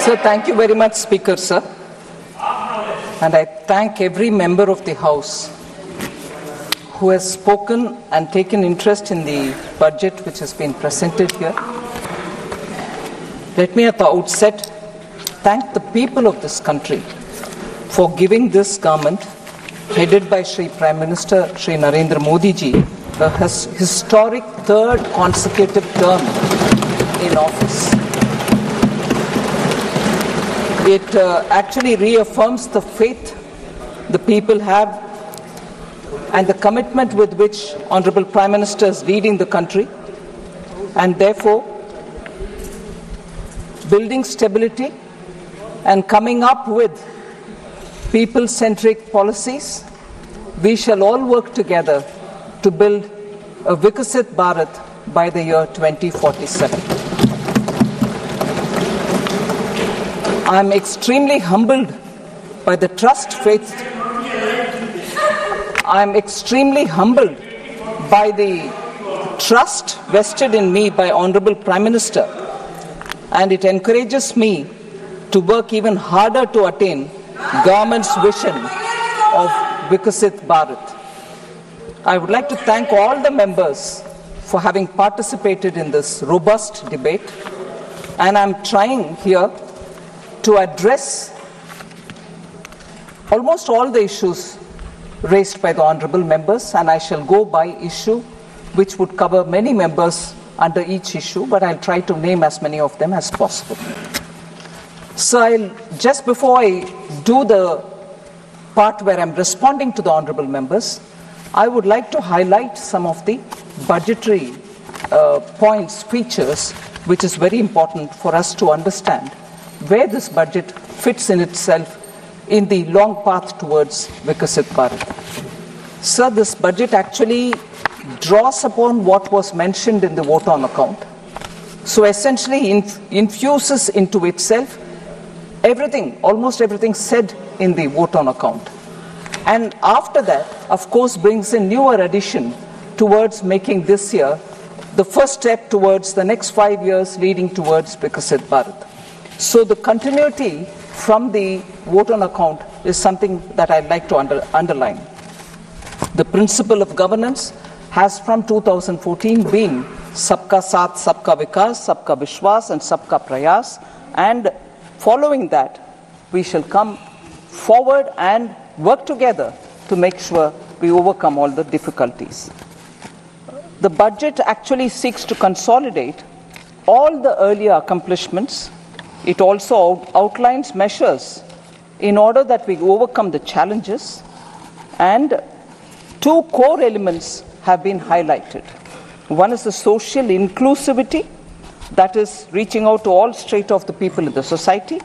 Sir, thank you very much, Speaker, sir. And I thank every member of the House who has spoken and taken interest in the budget which has been presented here. Let me at the outset thank the people of this country for giving this government, headed by Shri Prime Minister Shri Narendra Modi ji, a historic third consecutive term in office. It actually reaffirms the faith the people have and the commitment with which Honorable Prime Minister is leading the country, and therefore building stability and coming up with people-centric policies. We shall all work together to build a Vikasit Bharat by the year 2047. I am extremely humbled by the trust faith. I am extremely humbled by the trust vested in me by Honorable Prime Minister, and it encourages me to work even harder to attain government's vision of Vikasit Bharat. I would like to thank all the members for having participated in this robust debate, and I'm trying here to address almost all the issues raised by the honourable members, and I shall go by issue, which would cover many members under each issue, but I'll try to name as many of them as possible. So just before I do the part where I'm responding to the honourable members, I would like to highlight some of the budgetary points, features, which is very important for us to understand where this budget fits in itself in the long path towards Vikasit Bharat. Sir, this budget actually draws upon what was mentioned in the vote on account. So essentially infuses into itself everything, almost everything said in the vote on account. And after that, of course, brings a newer addition towards making this year the first step towards the next 5 years leading towards Vikasit Bharat. So the continuity from the vote on account is something that I'd like to underline. The principle of governance has from 2014 been Sabka Saath, Sabka Vikas, Sabka Vishwas and Sabka Prayas, and following that we shall come forward and work together to make sure we overcome all the difficulties. The budget actually seeks to consolidate all the earlier accomplishments. It also outlines measures in order that we overcome the challenges, and two core elements have been highlighted. One is the social inclusivity, that is reaching out to all strata of the people in the society,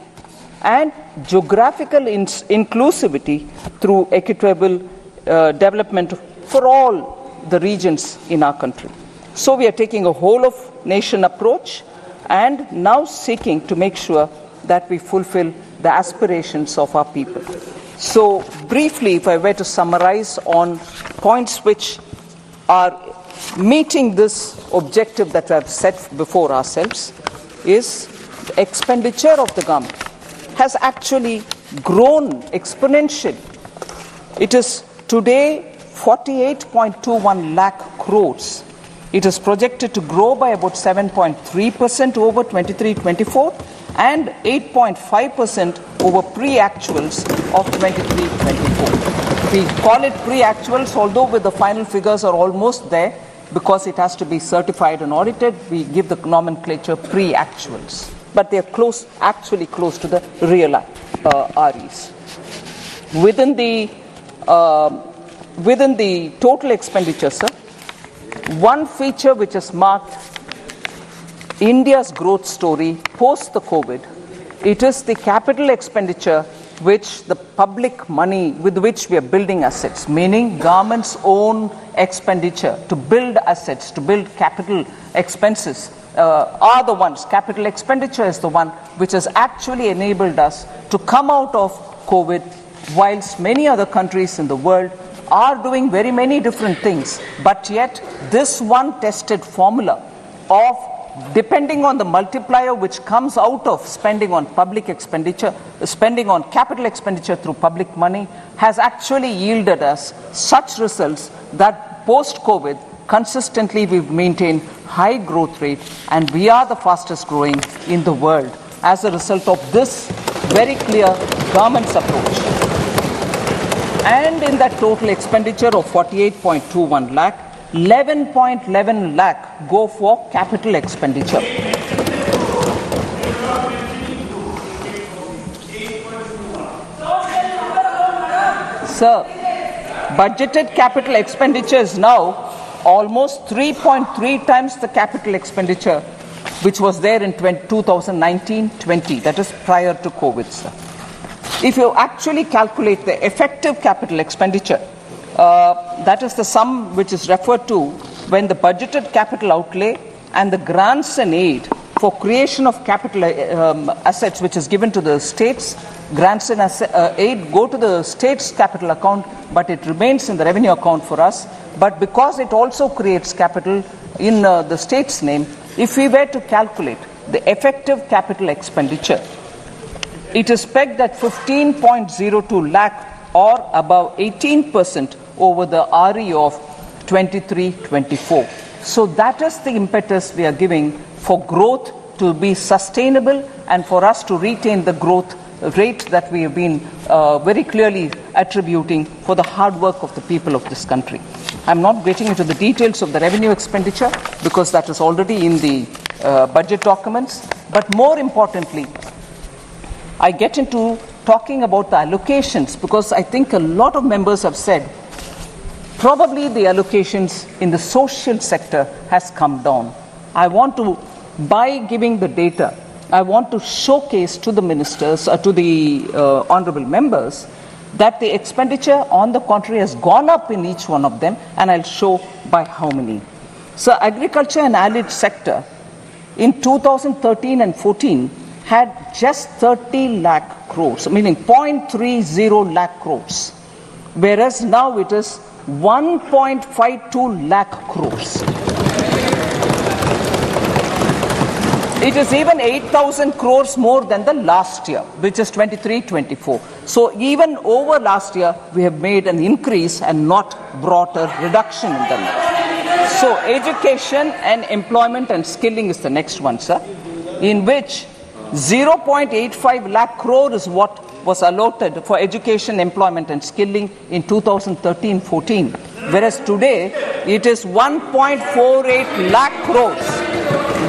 and geographical inclusivity through equitable development for all the regions in our country. So we are taking a whole of nation approach and now seeking to make sure that we fulfill the aspirations of our people. So briefly, if I were to summarize on points which are meeting this objective that we have set before ourselves, is the expenditure of the government has actually grown exponentially. It is today 48.21 lakh crores. It is projected to grow by about 7.3% over 23-24 and 8.5% over pre-actuals of 23-24. We call it pre-actuals, although with the final figures are almost there because it has to be certified and audited. We give the nomenclature pre-actuals, but they are actually close to the real REs. Within the total expenditure, sir, one feature which has marked India's growth story post the COVID, it is the capital expenditure which the public money with which we are building assets, meaning government's own expenditure to build assets, to build capital expenses are the ones, capital expenditure is the one which has actually enabled us to come out of COVID, whilst many other countries in the world are doing very many different things, but yet this one tested formula of depending on the multiplier which comes out of spending on public expenditure, spending on capital expenditure through public money, has actually yielded us such results that post-COVID, consistently we've maintained high growth rate, and we are the fastest growing in the world as a result of this very clear government's approach. And in that total expenditure of 48.21 lakh, 11.11 lakh go for capital expenditure. Sir, budgeted capital expenditure is now almost 3.3 times the capital expenditure which was there in 2019-20, that is prior to COVID, sir. If you actually calculate the effective capital expenditure, that is the sum which is referred to when the budgeted capital outlay and the grants and aid for creation of capital assets which is given to the states, grants and aid go to the state's capital account, but it remains in the revenue account for us. But because it also creates capital in the state's name, if we were to calculate the effective capital expenditure, it is pegged at 15.02 lakh or above 18% over the RE of 23-24. So that is the impetus we are giving for growth to be sustainable and for us to retain the growth rate that we have been very clearly attributing for the hard work of the people of this country. I'm not getting into the details of the revenue expenditure because that is already in the budget documents. But more importantly, I get into talking about the allocations because I think a lot of members have said probably the allocations in the social sector has come down. I want to, by giving the data, I want to showcase to the ministers, to the honorable members, that the expenditure on the contrary has gone up in each one of them, and I'll show by how many. So agriculture and allied sector in 2013 and 14 had just 30 lakh crores, meaning 0.30 lakh crores, whereas now it is 1.52 lakh crores. It is even 8,000 crores more than the last year, which is 23-24. So even over last year, we have made an increase and not brought a reduction in the number. So education and employment and skilling is the next one, sir, in which 0.85 lakh crore is what was allotted for education, employment and skilling in 2013-14, whereas today it is 1.48 lakh crores,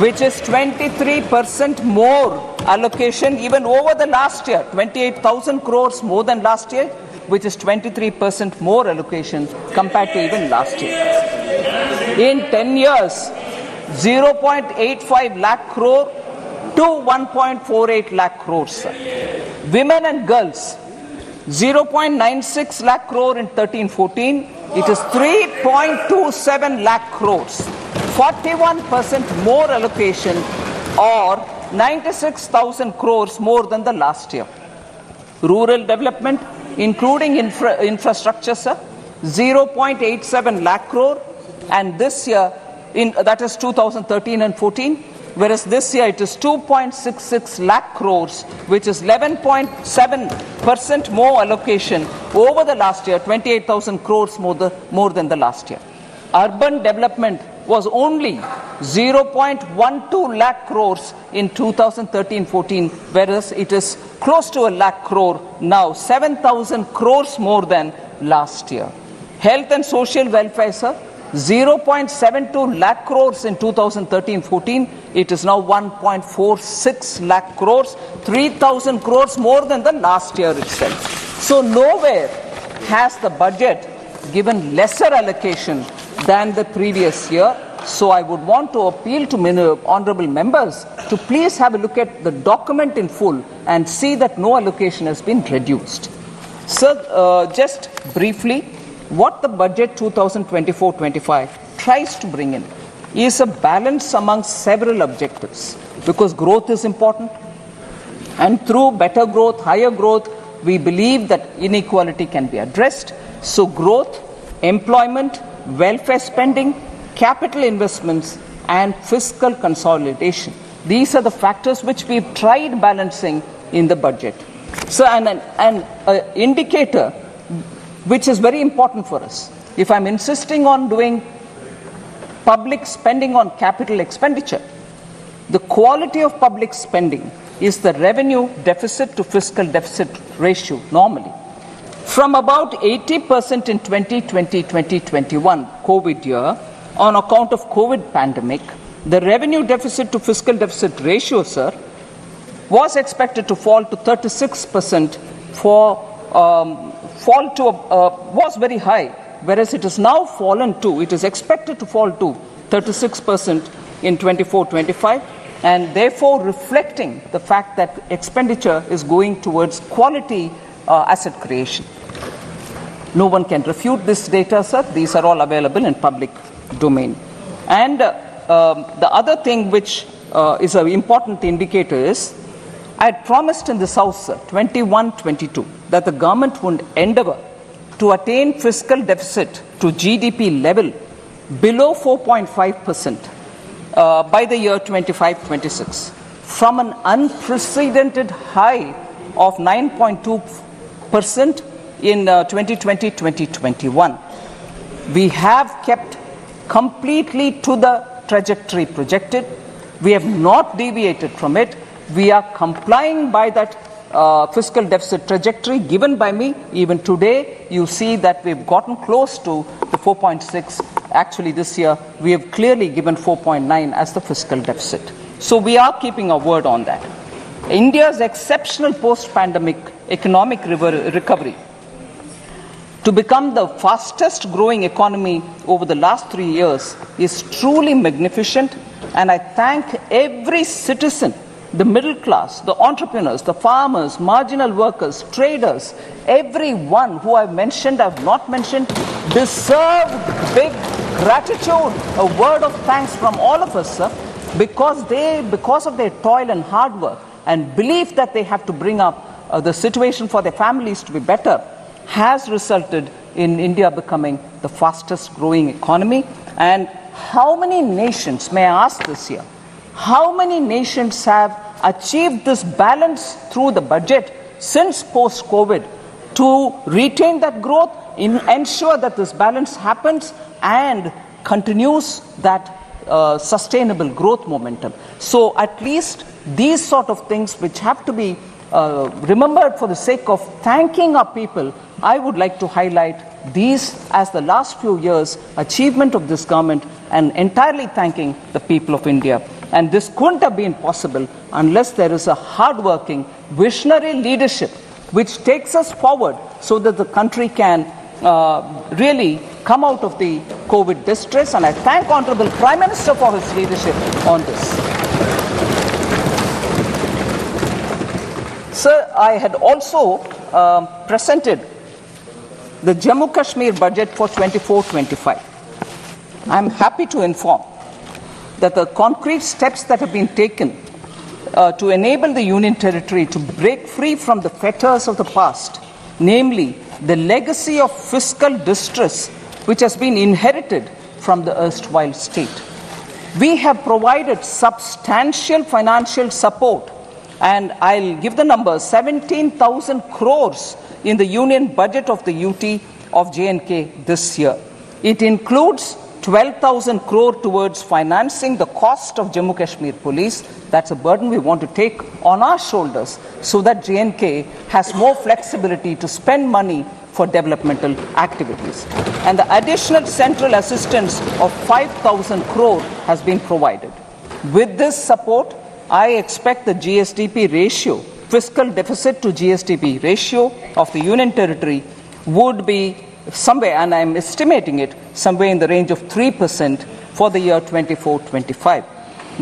which is 23% more allocation even over the last year, 28,000 crores more than last year, which is 23% more allocation compared to even last year. In 10 years, 0.85 lakh crore to 1.48 lakh crores. Women and girls, 0.96 lakh crore in 13-14, it is 3.27 lakh crores. 41% more allocation or 96,000 crores more than the last year. Rural development, including infrastructure, sir, 0.87 lakh crore, and this year, that is 2013 and 14, whereas this year it is 2.66 lakh crores, which is 11.7% more allocation over the last year, 28,000 crores more than the last year. Urban development was only 0.12 lakh crores in 2013-14, whereas it is close to a lakh crore now, 7,000 crores more than last year. Health and social welfare, sir, 0.72 lakh crores in 2013-14, it is now 1.46 lakh crores, 3,000 crores more than the last year itself. So nowhere has the budget given lesser allocation than the previous year. So I would want to appeal to honorable members to please have a look at the document in full and see that no allocation has been reduced. Sir, just briefly, what the budget 2024-25 tries to bring in is a balance among several objectives, because growth is important, and through better growth, higher growth, we believe that inequality can be addressed. So growth, employment, welfare spending, capital investments and fiscal consolidation. These are the factors which we've tried balancing in the budget. So, an indicator which is very important for us. If I'm insisting on doing public spending on capital expenditure, the quality of public spending is the revenue deficit to fiscal deficit ratio normally. From about 80% in 2020-2021 COVID year, on account of COVID pandemic, the revenue deficit to fiscal deficit ratio, sir, was expected to fall to 36% was very high, whereas it has now fallen to, it is expected to fall to 36% in 24-25, and therefore reflecting the fact that expenditure is going towards quality asset creation. No one can refute this data, sir. These are all available in public domain. And the other thing which is an important indicator is, I had promised in this House, sir, 21-22, that the government would endeavor to attain fiscal deficit to GDP level below 4.5% by the year 25-26, from an unprecedented high of 9.2% in 2020-2021. We have kept completely to the trajectory projected. We have not deviated from it. We are complying by that fiscal deficit trajectory given by me. Even today, you see that we've gotten close to the 4.6. Actually, this year, we have clearly given 4.9 as the fiscal deficit. So we are keeping our word on that. India's exceptional post-pandemic economic recovery to become the fastest growing economy over the last 3 years is truly magnificent, and I thank every citizen, the middle class, the entrepreneurs, the farmers, marginal workers, traders, everyone who I've mentioned, I've not mentioned, deserve big gratitude, a word of thanks from all of us, sir, because of their toil and hard work and belief that they have to bring up the situation for their families to be better, has resulted in India becoming the fastest growing economy. And how many nations, may I ask this year, how many nations have achieved this balance through the budget since post-COVID to retain that growth, ensure that this balance happens and continues that sustainable growth momentum? So at least these sort of things which have to be remembered for the sake of thanking our people, I would like to highlight these as the last few years' achievement of this government and entirely thanking the people of India. And this couldn't have been possible unless there is a hard-working, visionary leadership which takes us forward so that the country can really come out of the COVID distress. And I thank Honorable Prime Minister for his leadership on this. Sir, I had also presented the Jammu Kashmir budget for 24-25. I'm happy to inform that the concrete steps that have been taken to enable the Union Territory to break free from the fetters of the past, namely the legacy of fiscal distress which has been inherited from the erstwhile state. We have provided substantial financial support, and I'll give the numbers, 17,000 crores in the union budget of the UT of J&K this year. It includes 12,000 crore towards financing the cost of Jammu Kashmir Police. That's a burden we want to take on our shoulders so that J&K has more flexibility to spend money for developmental activities. And the additional central assistance of 5,000 crore has been provided. With this support, I expect the GSDP ratio, fiscal deficit to GSDP ratio of the Union Territory would be somewhere, and I'm estimating it, somewhere in the range of 3% for the year 24-25.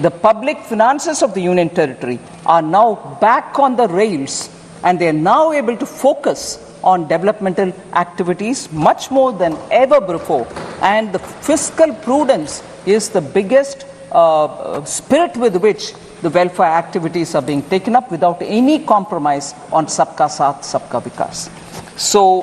The public finances of the Union Territory are now back on the rails, and they are now able to focus on developmental activities much more than ever before. And the fiscal prudence is the biggest spirit with which the welfare activities are being taken up without any compromise on Sabka Saath, Sabka Vikas. So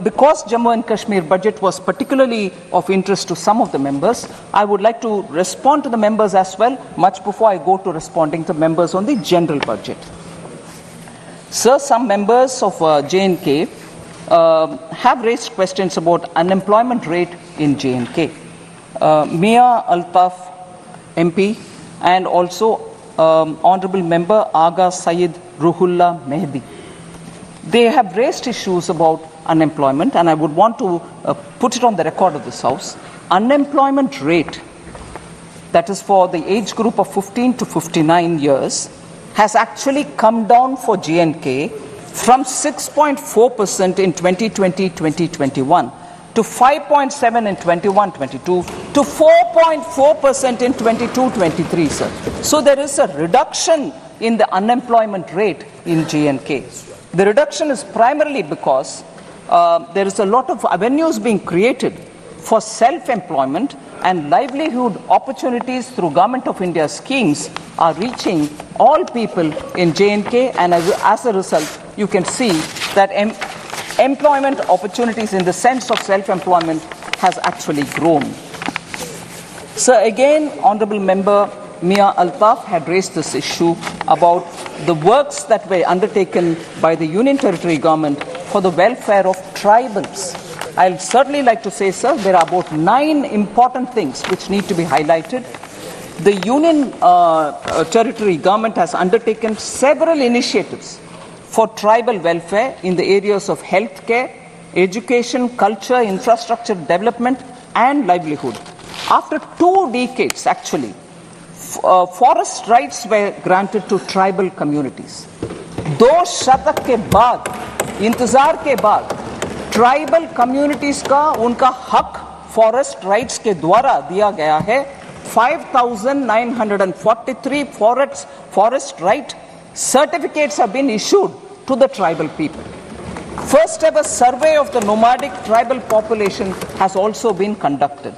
Because Jammu and Kashmir budget was particularly of interest to some of the members, I would like to respond to the members as well, much before I go to responding to members on the general budget. Sir, some members of J&K have raised questions about unemployment rate in J&K. Mia Altaf MP and also Honorable Member Aga Syed Ruhullah Mehdi. They have raised issues about unemployment, and I would want to put it on the record of this House. Unemployment rate, that is for the age group of 15 to 59 years, has actually come down for J&K from 6.4% in 2020-2021 to 5.7% in 21-22 to 4.4% in 22-23, sir. So there is a reduction in the unemployment rate in J&K. The reduction is primarily because there is a lot of avenues being created for self-employment, and livelihood opportunities through Government of India schemes are reaching all people in J&K, and as a result, you can see that employment opportunities in the sense of self-employment has actually grown. So again, Honourable Member Mia Altaf had raised this issue about the works that were undertaken by the Union Territory Government for the welfare of tribals. I'll certainly like to say, sir, there are about 9 important things which need to be highlighted. The Union Territory Government has undertaken several initiatives for tribal welfare in the areas of healthcare, education, culture, infrastructure development, and livelihood. After 2 decades, actually, forest rights were granted to tribal communities. 2 शतक के बाद, इंतजार के बाद, tribal communities का उनका हक forest rights के द्वारा दिया गया है. 5,943 forest right certificates have been issued to the tribal people. First ever survey of the nomadic tribal population has also been conducted.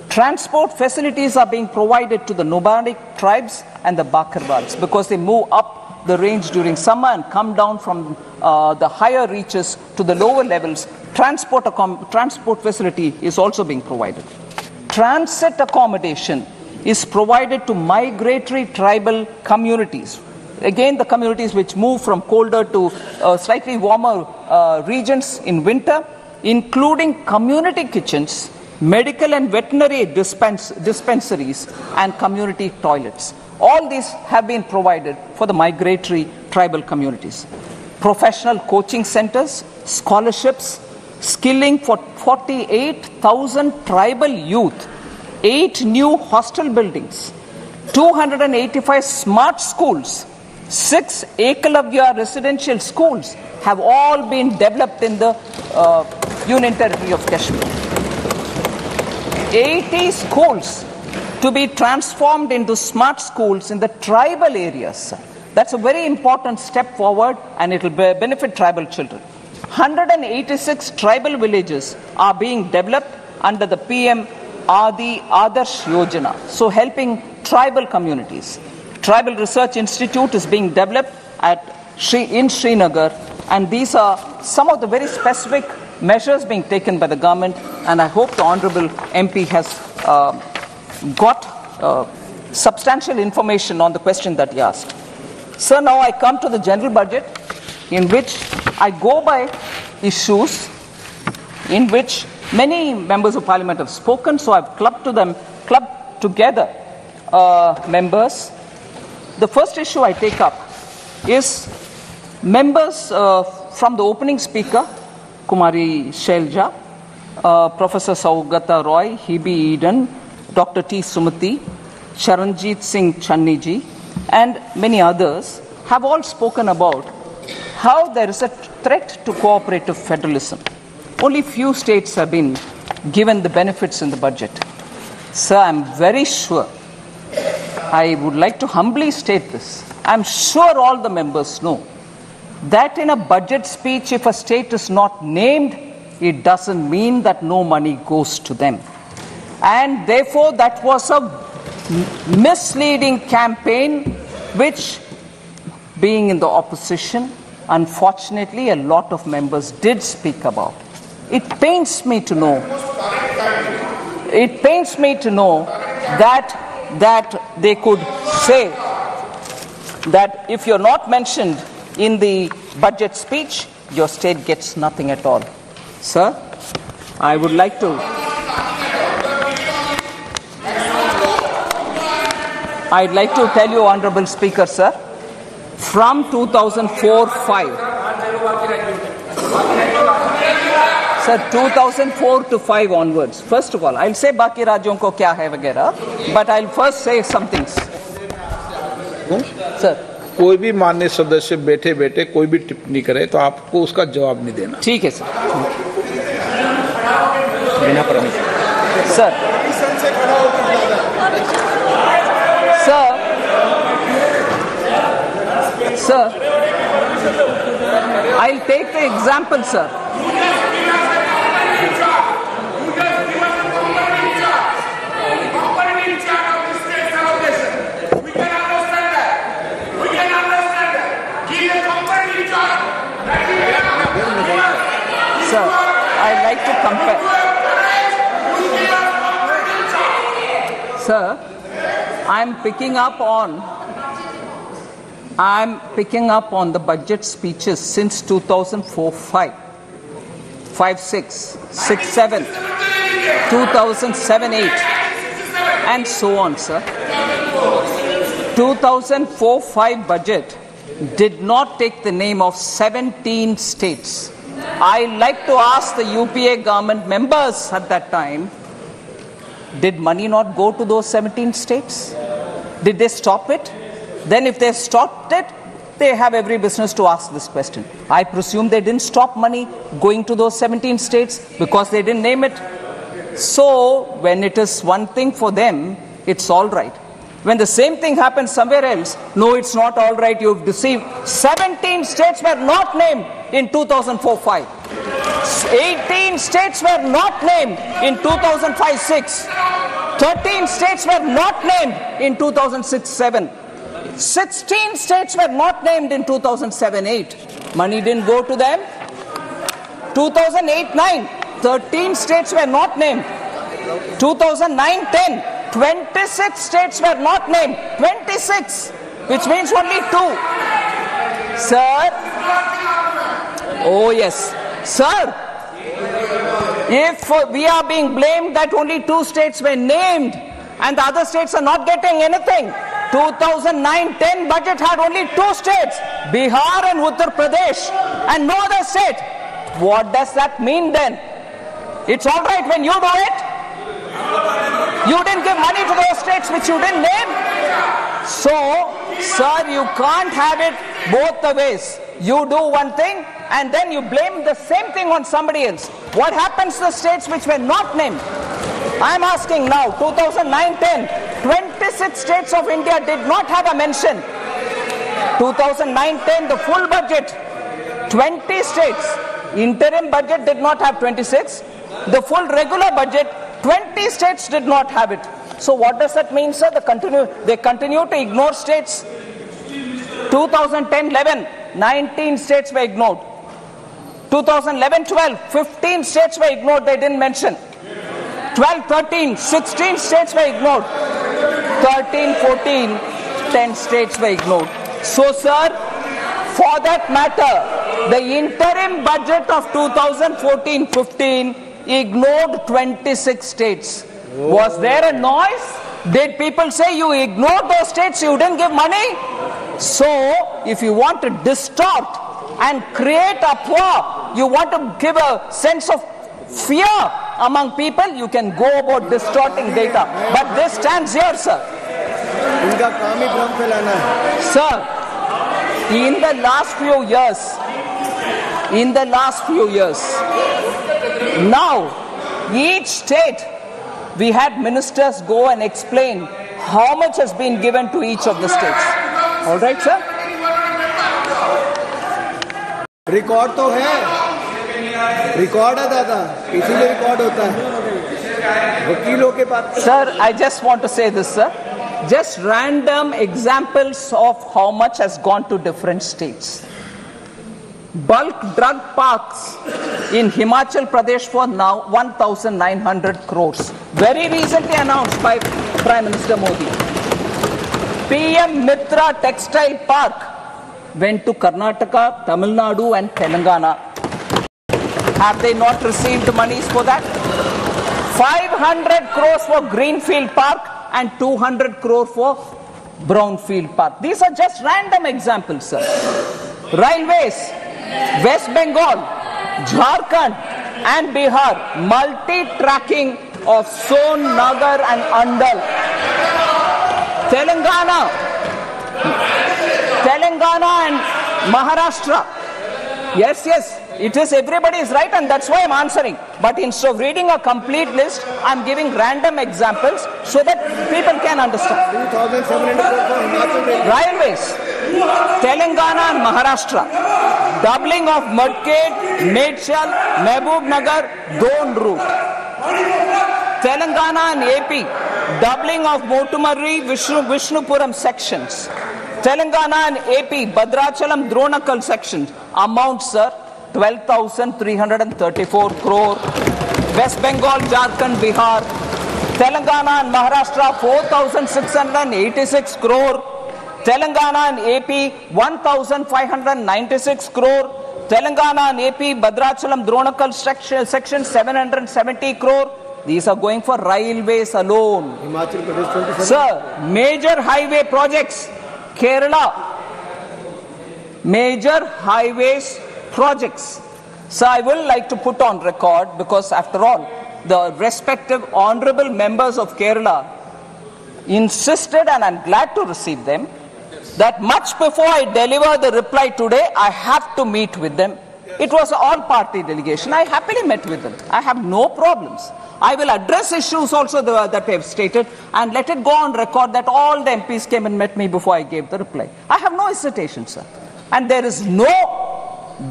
Transport facilities are being provided to the nomadic tribes and the Bakarwals because they move up the range during summer and come down from the higher reaches to the lower levels. Transport facility is also being provided. Transit accommodation is provided to migratory tribal communities. Again, the communities which move from colder to slightly warmer regions in winter, including community kitchens, medical and veterinary dispensaries, and community toilets. All these have been provided for the migratory tribal communities. Professional coaching centers, scholarships, skilling for 48,000 tribal youth, 8 new hostel buildings, 285 smart schools, 6 Ekalavya residential schools have all been developed in the Union Territory of Kashmir. 80 schools to be transformed into smart schools in the tribal areas. That's a very important step forward, and it will benefit tribal children. 186 tribal villages are being developed under the PM Adi Adarsh Yojana, so helping tribal communities. Tribal Research Institute is being developed in Srinagar, and these are some of the very specific measures being taken by the government, and I hope the Honourable MP has got substantial information on the question that he asked. Sir, now I come to the general budget, in which I go by issues in which many members of parliament have spoken, so I've clubbed together members. The first issue I take up is members from the opening speaker, Kumari Shelja, Professor Saugata Roy, Hebe Eden, Dr. T. Sumati, Charanjit Singh Channiji, and many others have all spoken about how there is a threat to cooperative federalism. Only few states have been given the benefits in the budget. Sir, I'm very sure, I would like to humbly state this, I'm sure all the members know that in a budget speech, if a state is not named, it doesn't mean that no money goes to them. And therefore, that was a misleading campaign which, being in the opposition, unfortunately, a lot of members did speak about. It pains me to know. It pains me to know that they could say that if you're not mentioned in the budget speech, your state gets nothing at all. Sir, I would like to I'd like to tell you, Honorable Speaker, sir, from 2004-5, sir, 2004 to 5 onwards. First of all, I'll say बाकी राज्यों को क्या है वगैरह, but I'll first say some things. Sir, कोई भी माननीय सदस्य बैठे बैठे कोई भी टिप्पणी करे तो आपको उसका जवाब नहीं देना। ठीक है सर। बिना permission. Sir, Sir, I'll take the example, sir. Sir, I'd like to compare. Sir, I'm picking up on the budget speeches since 2004-5, 5-6, 6-7, 2007-8, and so on, sir. 2004-5 budget did not take the name of 17 states. I like to ask the UPA government members at that time, did money not go to those 17 states? Did they stop it? Then if they stopped it, they have every business to ask this question. I presume they didn't stop money going to those 17 states because they didn't name it. So when it is one thing for them, it's all right. When the same thing happens somewhere else, no, it's not all right, you've deceived. 17 states were not named in 2004-5. 18 states were not named in 2005-6. 13 states were not named in 2006-7. 16 states were not named in 2007-8. Money didn't go to them. 2008-9, 13 states were not named. 2009-10, 26 states were not named. 26, which means only 2. Sir, oh yes, sir, if we are being blamed that only 2 states were named and the other states are not getting anything, 2009-10 budget had only 2 states, Bihar and Uttar Pradesh, and no other state. What does that mean then? It's all right when you do it. You didn't give money to those states which you didn't name. So, sir, you can't have it both the ways. You do one thing and then you blame the same thing on somebody else. What happens to the states which were not named? I'm asking now, 2009-10, 26 states of India did not have a mention. 2009-10, the full budget, 20 states. Interim budget did not have 26. The full regular budget, 20 states did not have it. So what does that mean, sir? They continue to ignore states. 2010-11, 19 states were ignored. 2011-12, 15 states were ignored, they didn't mention. 12-13, 16 states were ignored. 13-14, 10 states were ignored. So, sir, for that matter, the interim budget of 2014-15 ignored 26 states. Was there a noise? Did people say you ignored those states, you didn't give money? So, if you want to distort and create a uproar, you want to give a sense of fear among people, you can go about distorting data. But this stands here, sir. Sir, in the last few years, now, each state, we had ministers go and explain how much has been given to each of the states. All right, sir? Record तो है, record है दादा, इसीलिए record होता है वकीलों के पास. Sir, I just want to say this, sir. Just random examples of how much has gone to different states. Bulk drug parks in Himachal Pradesh for now 1,900 crores. Very recently announced by Prime Minister Modi. PM Mitra Textile Park went to Karnataka, Tamil Nadu and Telangana. Have they not received monies for that? 500 crores for Greenfield Park and 200 crore for Brownfield Park. These are just random examples, sir. Railways, West Bengal, Jharkhand and Bihar, multi-tracking of Son, Nagar and Andal. Telangana and Maharashtra. Yes, it is, everybody is right and that's why I'm answering. But instead of reading a complete list, I'm giving random examples so that people can understand. Railways, Telangana and Maharashtra, doubling of Mudked, Medchal, Mehboob Nagar, Don route. Telangana and AP, doubling of Motumarri, Vishnupuram sections. Telangana and AP, Bhadrachalam, Dronakal sections. Amount, sir, 12,334 crore. West Bengal, Jharkhand, Bihar. Telangana and Maharashtra, 4,686 crore. Telangana and AP, 1,596 crore. Telangana and AP, Bhadrachalam, Dronakal section, 770 crore. These are going for railways alone. Sir, major highway projects. Kerala, major highways projects. So I will like to put on record, because after all, the respective honorable members of Kerala insisted, and I'm glad to receive them, that much before I deliver the reply today, I have to meet with them. It was an all-party delegation. I happily met with them. I have no problems. I will address issues also that they have stated and let it go on record that all the MPs came and met me before I gave the reply. I have no hesitation, sir. And there is no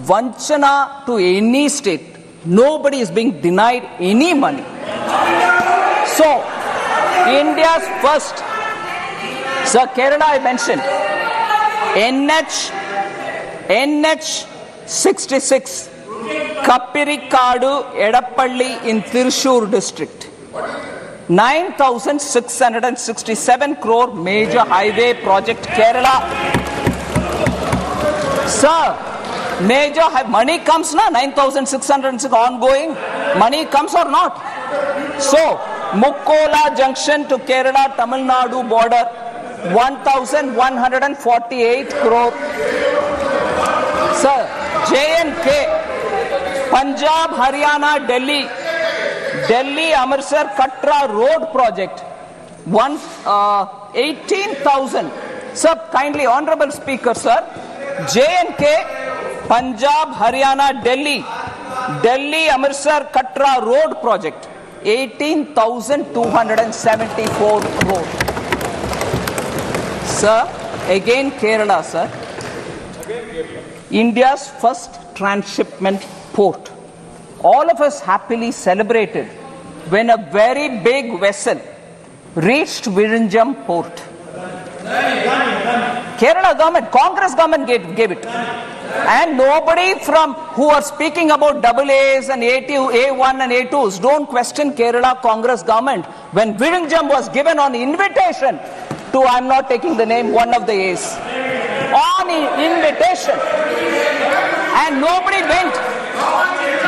vanchana to any state. Nobody is being denied any money. So, India's first, sir, Kerala I mentioned, NH 66, Kappirikadu, Edappalli in Thrissur district. 9,667 crore major highway project, Kerala. Sir, major money comes now, 9,606 ongoing. Money comes or not? So, Mukkola junction to Kerala, Tamil Nadu border, 1,148 crore. Sir, J&K, Punjab, Haryana, Delhi, Amritsar, Katra road project, 18,000. Sir, kindly, honorable speaker, sir, J&K, Punjab, Haryana, Delhi, Amritsar, Katra road project, 18,274 crore. Sir, again Kerala, sir. India's first transshipment port. All of us happily celebrated when a very big vessel reached Virinjam port. Kerala government, Congress government gave it. And nobody from who are speaking about AAs and A1 and A2s don't question Kerala Congress government when Virinjam was given on invitation to, I'm not taking the name, one of the A's. On invitation. And nobody went.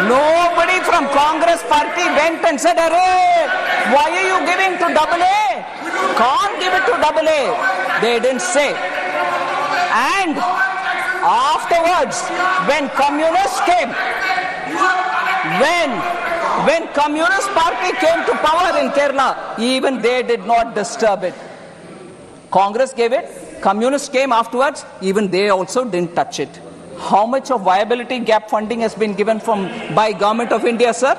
Nobody from Congress party went and said, "Arey, why are you giving to AA? Can't give it to AA." They didn't say. And afterwards, when communists came, when Communist Party came to power in Kerala, even they did not disturb it. Congress gave it, communists came afterwards, even they also didn't touch it. How much of viability gap funding has been given by Government of India, sir?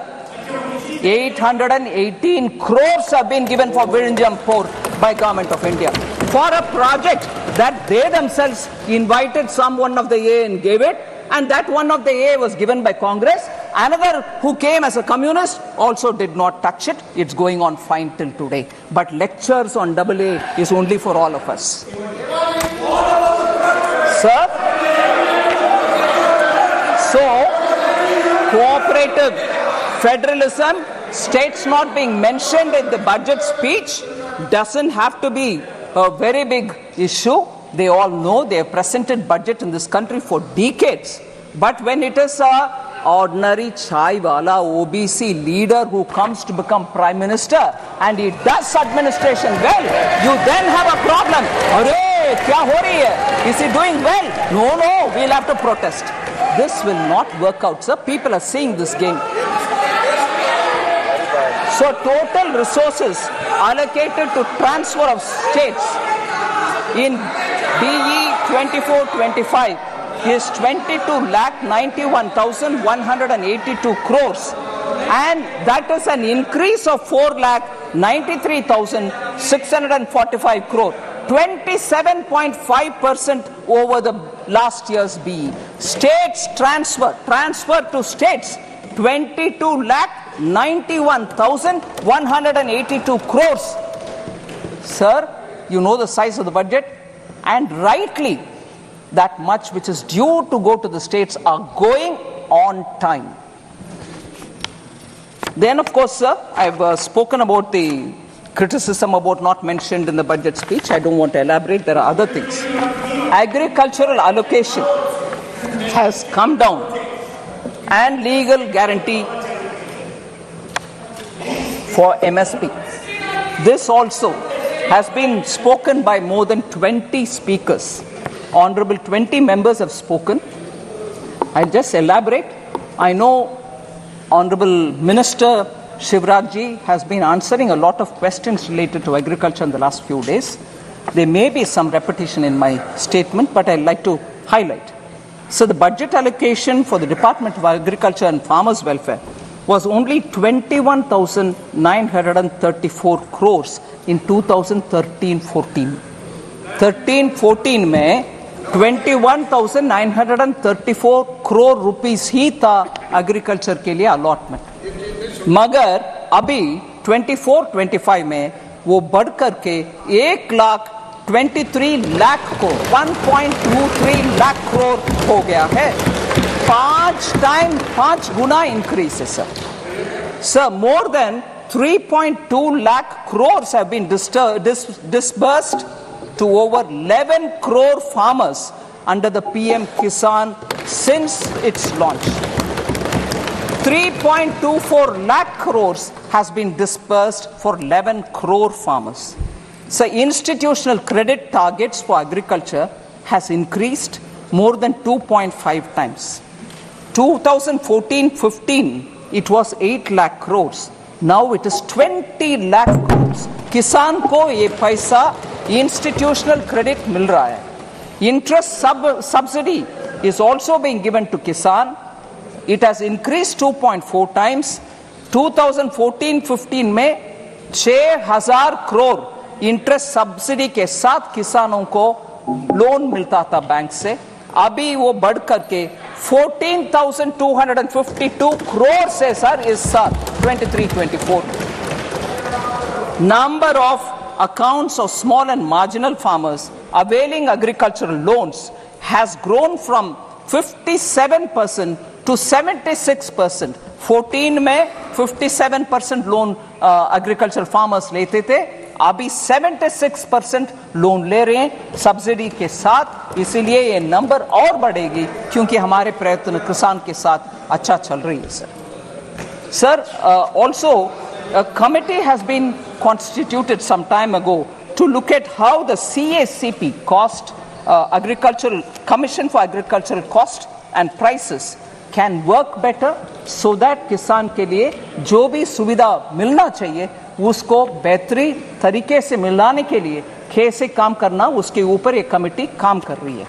818 crores have been given for Virinjam port by Government of India for a project that they themselves invited one of the A and gave it, and that one of the A was given by Congress. Another who came as a communist also did not touch it. It's going on fine till today. But lectures on AA is only for all of us. Sir? cooperative federalism, states not being mentioned in the budget speech doesn't have to be a very big issue. They all know they have presented budget in this country for decades. But when it is a ordinary chai wala OBC leader who comes to become prime minister and he does administration well, you then have a problem. Arey, kya ho rahi hai? Is he doing well? No, we'll have to protest. This will not work out, sir. People are seeing this game. So total resources allocated to transfer of states in BE 24-25 is 22,91,182 crores, and that is an increase of 4,93,645 crore, 27.5% over the last year's BE. States transfer to states 22,91,182 crores. Sir, you know the size of the budget, and rightly that much which is due to go to the states are going on time. Then, of course, sir, I've spoken about the criticism about not mentioned in the budget speech. I don't want to elaborate. There are other things. Agricultural allocation has come down, and legal guarantee for MSP. This also has been spoken by more than 20 speakers. Honorable 20 members have spoken. I'll just elaborate. I know Honorable Minister Shivraj Ji has been answering a lot of questions related to agriculture in the last few days. There may be some repetition in my statement, but I'd like to highlight. So the budget allocation for the Department of Agriculture and Farmers Welfare was only 21,934 crores in 2013-14. 13-14 में 21,934 crore rupees ही था agriculture के लिए allotment. मगर अभी 24-25 में वो बढ़ करके 1,23 लाख को 1.23 लाख करोड़ हो गया है. 5 गुना increase है, sir. Sir, more than 3.2 lakh crores have been disbursed to over 11 crore farmers under the PM Kisan since its launch. 3.24 lakh crores has been disbursed for 11 crore farmers. So institutional credit targets for agriculture has increased more than 2.5 times. 2014-15, it was 8 lakh crores. Now it is 20 lakh crores. किसान को ये पैसा institutional credit मिल रहा है. Interest subsidy is also being given to Kisan. It has increased 2.4 times. 2014-15 में 6,000 crore interest subsidy के साथ किसानों को लोन मिलता था बैंक से. अभी वो बढ़ करके 14,252 crore से सर इस साल 23-24. Number of accounts of small and marginal farmers availing agricultural loans has grown from 57% to 76%. 14 में 57% लोन agricultural farmers लेते थे. अभी 76% लोन ले रहे हैं सब्सिडी के साथ. इसीलिए ये नंबर और बढ़ेगी क्योंकि हमारे प्रयत्न किसान के साथ अच्छा चल रही है sir. Sir, also a committee has been constituted some time ago to look at how the CACP cost, Agricultural Commission for Agricultural Cost and Prices can work better so that किसान के लिए जो भी सुविधा मिलना चाहिए उसको बेहतरी तरीके से मिलाने के लिए कैसे काम करना उसके ऊपर ये कमेटी काम कर रही है.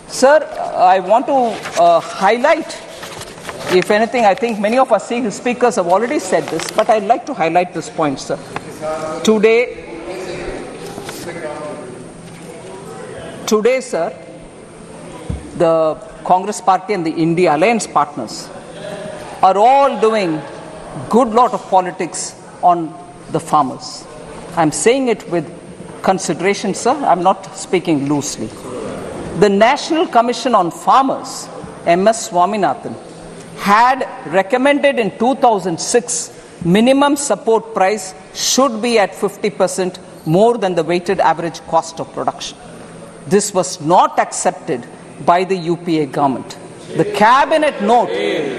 Sir, I want to highlight, if anything, I think many of our speakers have already said this, but I'd like to highlight this point, sir. Today, sir, the Congress Party and the India Alliance partners are all doing good lot of politics on the farmers. I'm saying it with consideration, sir. I'm not speaking loosely. The National Commission on Farmers, MS Swaminathan, had recommended in 2006 minimum support price should be at 50% more than the weighted average cost of production. This was not accepted by the UPA government. The cabinet note,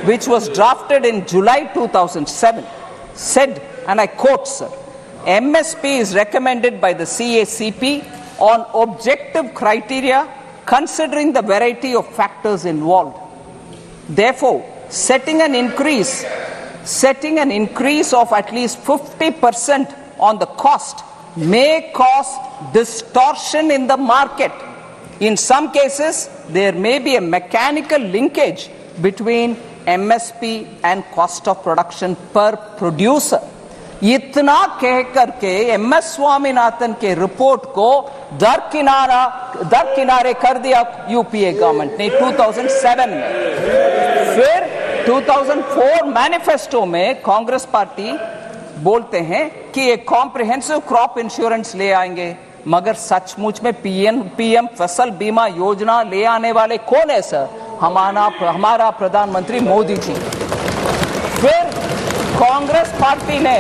which was drafted in July 2007, said, and I quote, sir, MSP is recommended by the CACP on objective criteria considering the variety of factors involved. Therefore, setting an increase of at least 50% on the cost may cause distortion in the market. In some cases, there may be a mechanical linkage between MSP and cost of production per producer. इतना कह करके MS Swaminathan के report को दरकिनारे कर दिया UPA government ने 2007 में। फिर 2004 मैनिफेस्टो में कांग्रेस पार्टी बोलते हैं कि एक कॉम्प्रिहेंसिव क्रॉप इंश्योरेंस ले आएंगे, मगर सचमुच में पीएम फसल बीमा योजना ले आने वाले कौन है सर? हमारा प्रधानमंत्री मोदी जी। फिर कांग्रेस पार्टी ने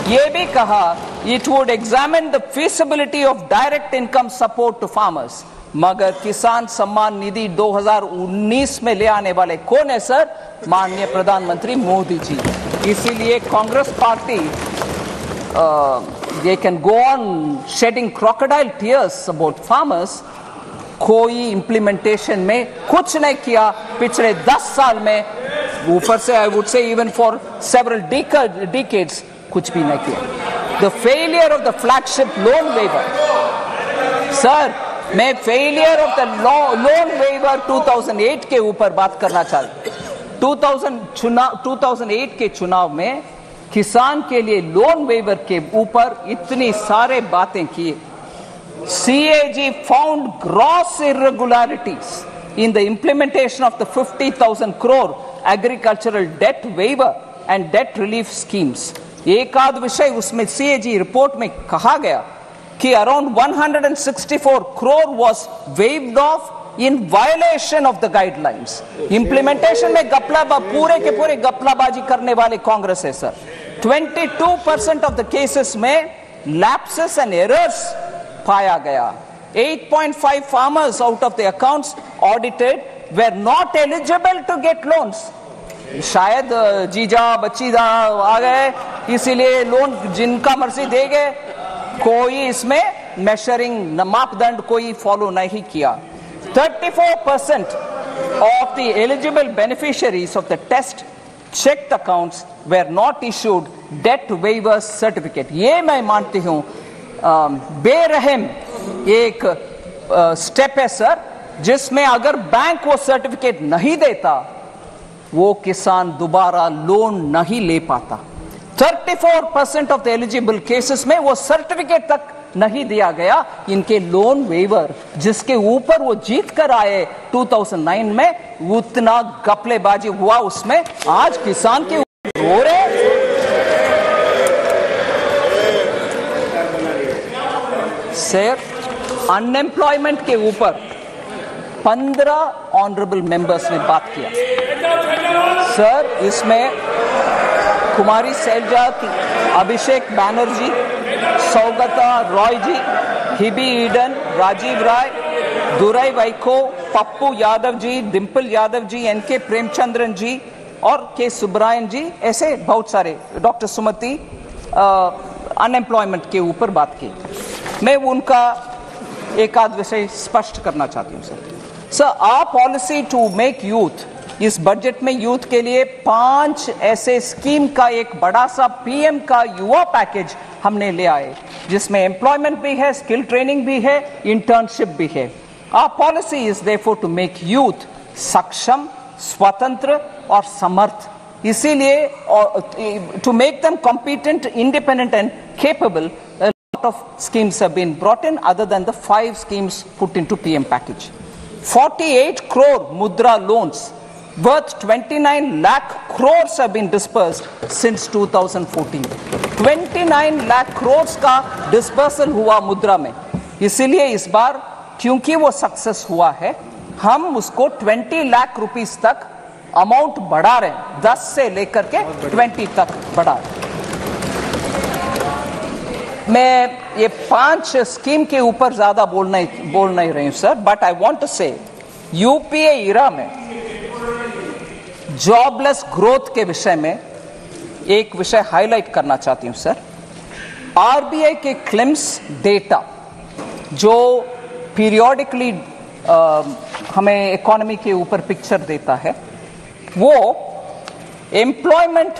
यह भी कहा it would examine the feasibility of direct income support to farmers, मगर किसान सम्मान निधि 2019 में ले आने वाले कौन है सर? माननीय प्रधानमंत्री मोदी जी। इसीलिए Congress party they can go on shedding crocodile tears about farmers, कोई implementation में कुछ नहीं किया पिछले 10 साल में, ऊपर से I would say even for several decades कुछ भी नहीं किया. The failure of the flagship loan waiver, sir, मैं failure of the loan waiver 2008 के ऊपर बात करना चाहता हूँ. 2008 के चुनाव में किसान के लिए लोन वेवर के ऊपर इतनी सारे बातें की. CAG found gross irregularities in the implementation of the 50,000 crore agricultural debt waiver and debt relief schemes. एक आध विषय उसमें CAG रिपोर्ट में कहा गया कि around 164 crore was waived off in violation of the guidelines. Implementation में पूरे के पूरे गपलाबाजी करने वाले कांग्रेस है सर. 22% of the cases में lapses and errors पाया गया. 8.5 farmers out of the accounts audited were not eligible to get loans. शायद जीजा बच्चीदा आ गए इसीलिए लोन जिनका मर्जी दे गए, कोई इसमें मेजरिंग मापदंड कोई फॉलो नहीं किया. 34% of the eligible beneficiaries of the test checked accounts were not issued debt waiver certificate. ये मैं मानती हूँ बेरहम एक स्टेप है सर, जिसमें अगर बैंक वो सर्टिफिकेट नहीं देता वो किसान दोबारा लोन नहीं ले पाता. 34% of the eligible cases में वो सर्टिफिकेट तक नहीं दिया गया. इनके लोन वेवर जिसके ऊपर वो जीत कर आए 2009 में, उतना गपलेबाजी हुआ उसमें. आज किसान के रो रहे. सर, अनएम्प्लॉयमेंट के ऊपर 15 ऑनरेबल मेंबर्स ने बात किया. सर, इसमें कुमारी सैलजा, अभिषेक बैनर्जी, सौगता रॉय जी, हिबी ईडन, राजीव राय, दुराई वाइको, पप्पू यादव जी, डिम्पल यादव जी, एनके प्रेमचंद्रन जी और के सुब्रायन जी, ऐसे बहुत सारे, डॉक्टर सुमति, अनएम्प्लॉयमेंट के ऊपर बात की. मैं उनका एक आध विषय स्पष्ट करना चाहती हूँ sir. Our policy to make youth, इस बजट में यूथ के लिए 5 ऐसे स्कीम का एक बड़ा सा पीएम का युवा पैकेज हमने ले आए, जिसमें एम्प्लॉयमेंट भी है, स्किल ट्रेनिंग भी है, इंटर्नशिप भी है. Our policy is therefore to make youth सक्षम, स्वतंत्र और समर्थ. इसीलिए to make them competent, independent and capable, a lot of schemes have been brought in other than the 5 schemes put into PM package. 48 crore mudra loans worth 29 lakh crores have been dispersed since 2014. 29 lakh crores का dispersal हुआ मुद्रा में. इसीलिए इस बार क्योंकि वो success हुआ है, हम उसको 20 लाख रुपीस तक अमाउंट बढ़ा रहे हैं, 10 से लेकर के 20 तक बढ़ा रहे हैं। मैं ये 5 स्कीम के ऊपर ज्यादा बोल नहीं रही हूं sir, but I want to say UPA era में जॉबलेस ग्रोथ के विषय में एक विषय हाईलाइट करना चाहती हूं सर। आरबीआई के क्लेम्स डेटा जो पीरियोडिकली हमें इकोनॉमी के ऊपर पिक्चर देता है, वो एम्प्लॉयमेंट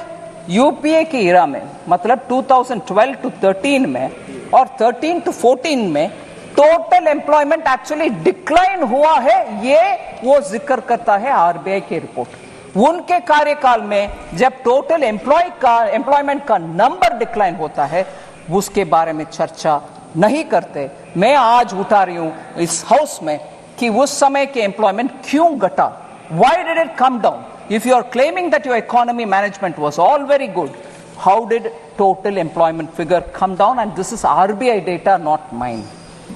यूपीए के इरा में, मतलब 2012 to 13 में और 13 to 14 में टोटल एम्प्लॉयमेंट एक्चुअली डिक्लाइन हुआ है, ये वो जिक्र करता है आरबीआई की रिपोर्ट। उनके कार्यकाल में जब टोटल एम्प्लॉयमेंट का नंबर डिक्लाइन होता है, उसके बारे में चर्चा नहीं करते। मैं आज उठा रही हूं इस हाउस में कि उस समय के एम्प्लॉयमेंट क्यों घटा, why did it come down? If you are claiming that your economy management was all very good, how did total employment figure come down? And this is RBI data, not mine.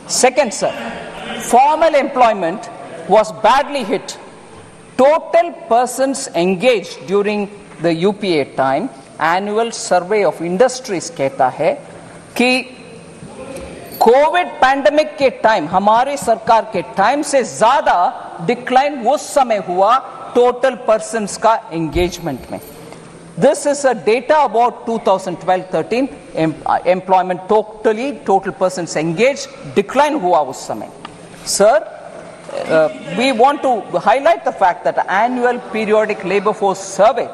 Second, sir, formal employment was badly hit. Total persons engaged during the UPA time, annual survey of industries कहता है कि Covid pandemic के time, हमारे सरकार के time से ज्यादा decline उस समय हुआ टोटल पर्सन्स का एंगेजमेंट में। This is a data about 2012-13 employment total persons engage decline हुआ उस समय। Sir, we want to highlight the fact that the annual periodic labor force survey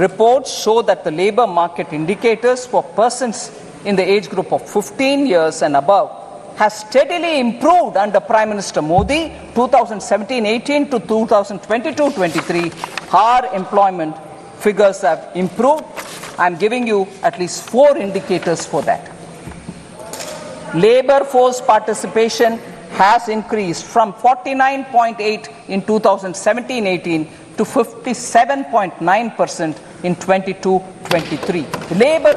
reports show that the labor market indicators for persons in the age group of 15 years and above has steadily improved under Prime Minister Modi 2017-18 to 2022-23. Our employment figures have improved. I'm giving you at least 4 indicators for that. Labor force participation has increased from 49.8 in 2017-18 to 57.9% in 22-23. Labor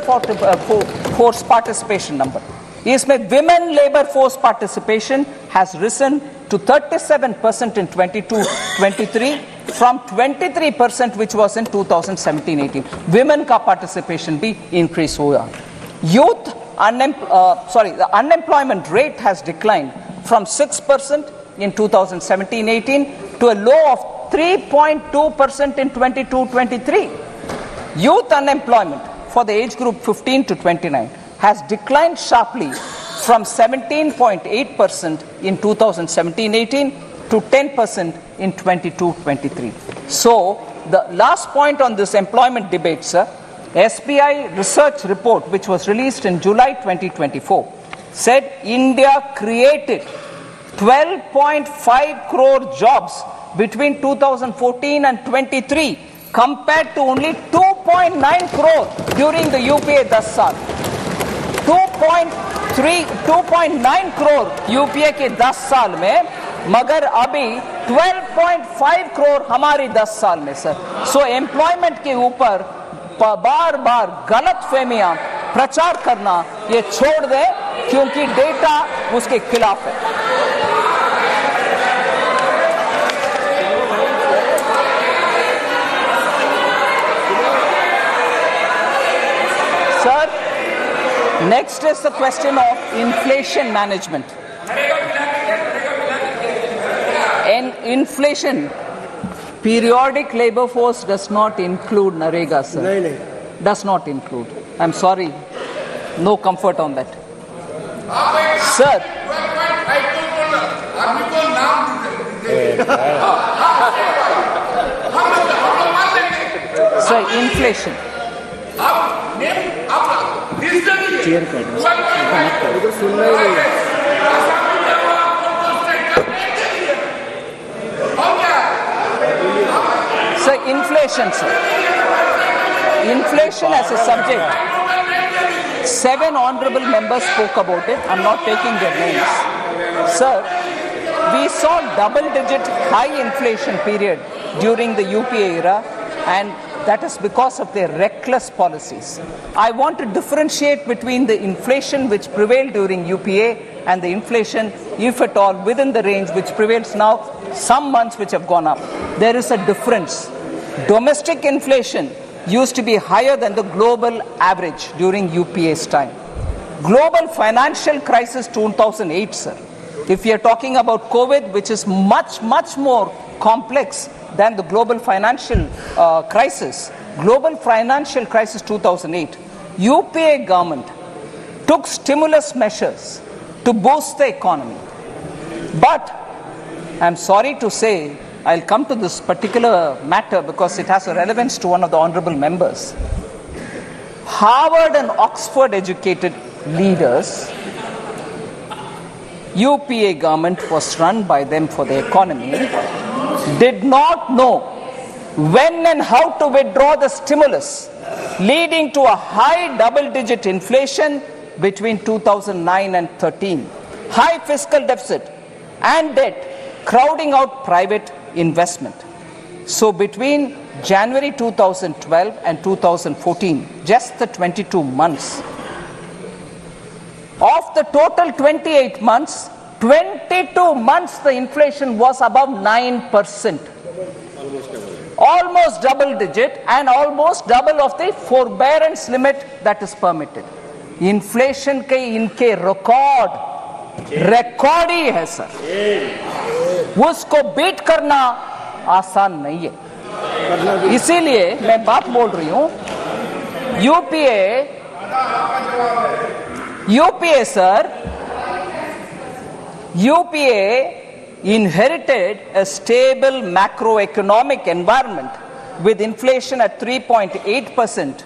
force participation number. इसमें women labor force participation has risen to 37% in 22-23 from 23% which was in 2017-18. Women का participation भी increase हुआ. Youth the unemployment rate has declined from 6% in 2017-18 to a low of 3.2% in 22-23. Youth unemployment for the age group 15 to 29 has declined sharply from 17.8% in 2017-18 to 10% in 22-23. So, the last point on this employment debate, sir, SBI research report which was released in July 2024 said India created 12.5 crore jobs between 2014 and 23 compared to only 2.9 crore during the UPA 10 साल। 2.9 crore UPA के 10 साल में, मगर अभी 12.5 करोड़ हमारी 10 साल में sir. सो employment के ऊपर बार बार गलत फहमियां प्रचार करना ये छोड़ दे, क्योंकि डेटा उसके खिलाफ है। Sir, next is the question of inflation management. And inflation, periodic labor force does not include Narega, sir. नहीं। Does not include. I'm sorry. No comfort on that. Sir. Sir, inflation. Chair कर इधर सुनना ही नहीं है। Sir, inflation, sir. Inflation as a subject. 7 honorable members spoke about it. I'm not taking their names. Sir, we saw double-digit high inflation period during the UPA era, and that is because of their reckless policies. I want to differentiate between the inflation which prevailed during UPA and the inflation, if at all, within the range which prevails now, some months which have gone up. There is a difference. Domestic inflation used to be higher than the global average during UPA's time. Global financial crisis 2008, sir. If we are talking about COVID, which is much, much more complex than the global financial crisis, global financial crisis 2008, UPA government took stimulus measures to boost the economy. But I'm sorry to say, I'll come to this particular matter because it has a relevance to one of the honorable members. Harvard and Oxford educated leaders, UPA government was run by them for the economy, did not know when and how to withdraw the stimulus, leading to a high double-digit inflation between 2009 and 13, high fiscal deficit and debt, crowding out private investment. So between January 2012 and 2014, just the 22 months, of the total 28 months, 22 months the inflation was above 9%. Almost double digit and almost double of the forbearance limit that is permitted. Inflation के इनके record ही है sir, उसको beat करना आसान नहीं है. इसीलिए मैं बात बोल रही हूं, UPA sir, UPA inherited a stable macroeconomic environment with inflation at 3.8%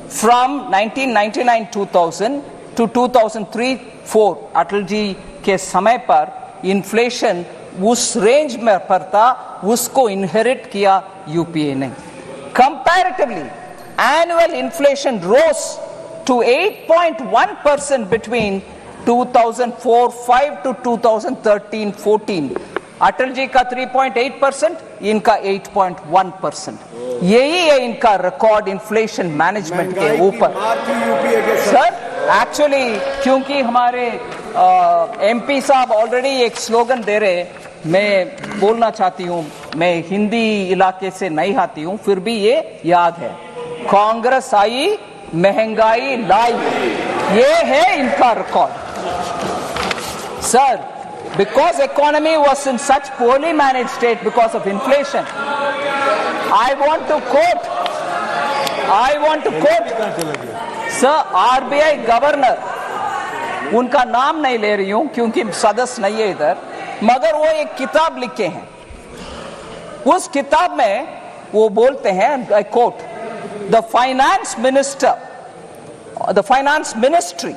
from 1999-2000 to 2003-04. Atal ji के समय पर इन्फ्लेशन उस रेंज में पर था, उसको इनहेरिट किया यूपीए ने. Comparatively, annual inflation rose to 8.1% between 2004-05 to 2013-14. Atal ji का 3.8%, इनका 8.1%. यही है इनका रिकॉर्ड इन्फ्लेशन मैनेजमेंट के ऊपर. सर एक्चुअली क्योंकि हमारे एमपी साहब ऑलरेडी एक स्लोगन दे रहे, मैं बोलना चाहती हूँ, मैं हिंदी इलाके से नहीं आती हूँ, फिर भी ये याद है, कांग्रेस आई महंगाई लाई. ये है इनका record. Sir, because economy was in such poorly managed state because of inflation, I want to quote sir, RBI governor, उनका नाम नहीं ले रही हूं क्योंकि सदस्य नहीं है इधर, मगर वो एक किताब लिखे हैं. उस किताब में वो बोलते हैं, I quote, the finance ministry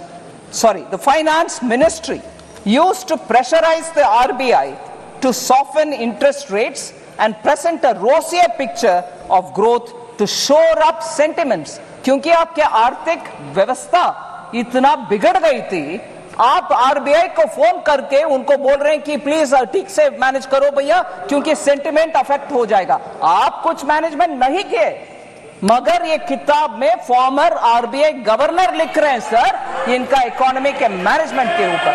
used to pressurize the RBI to soften interest rates and present a rosier picture of growth to shore up sentiments. क्योंकि आपके आर्थिक व्यवस्था इतना बिगड़ गई थी, आप आरबीआई को फोन करके उनको बोल रहे हैं कि प्लीज ठीक से मैनेज करो भैया, क्योंकि सेंटिमेंट अफेक्ट हो जाएगा. आप कुछ मैनेजमेंट नहीं किए, मगर ये किताब में फॉर्मर आरबीआई गवर्नर लिख रहे हैं सर इनका इकोनॉमी के मैनेजमेंट के ऊपर.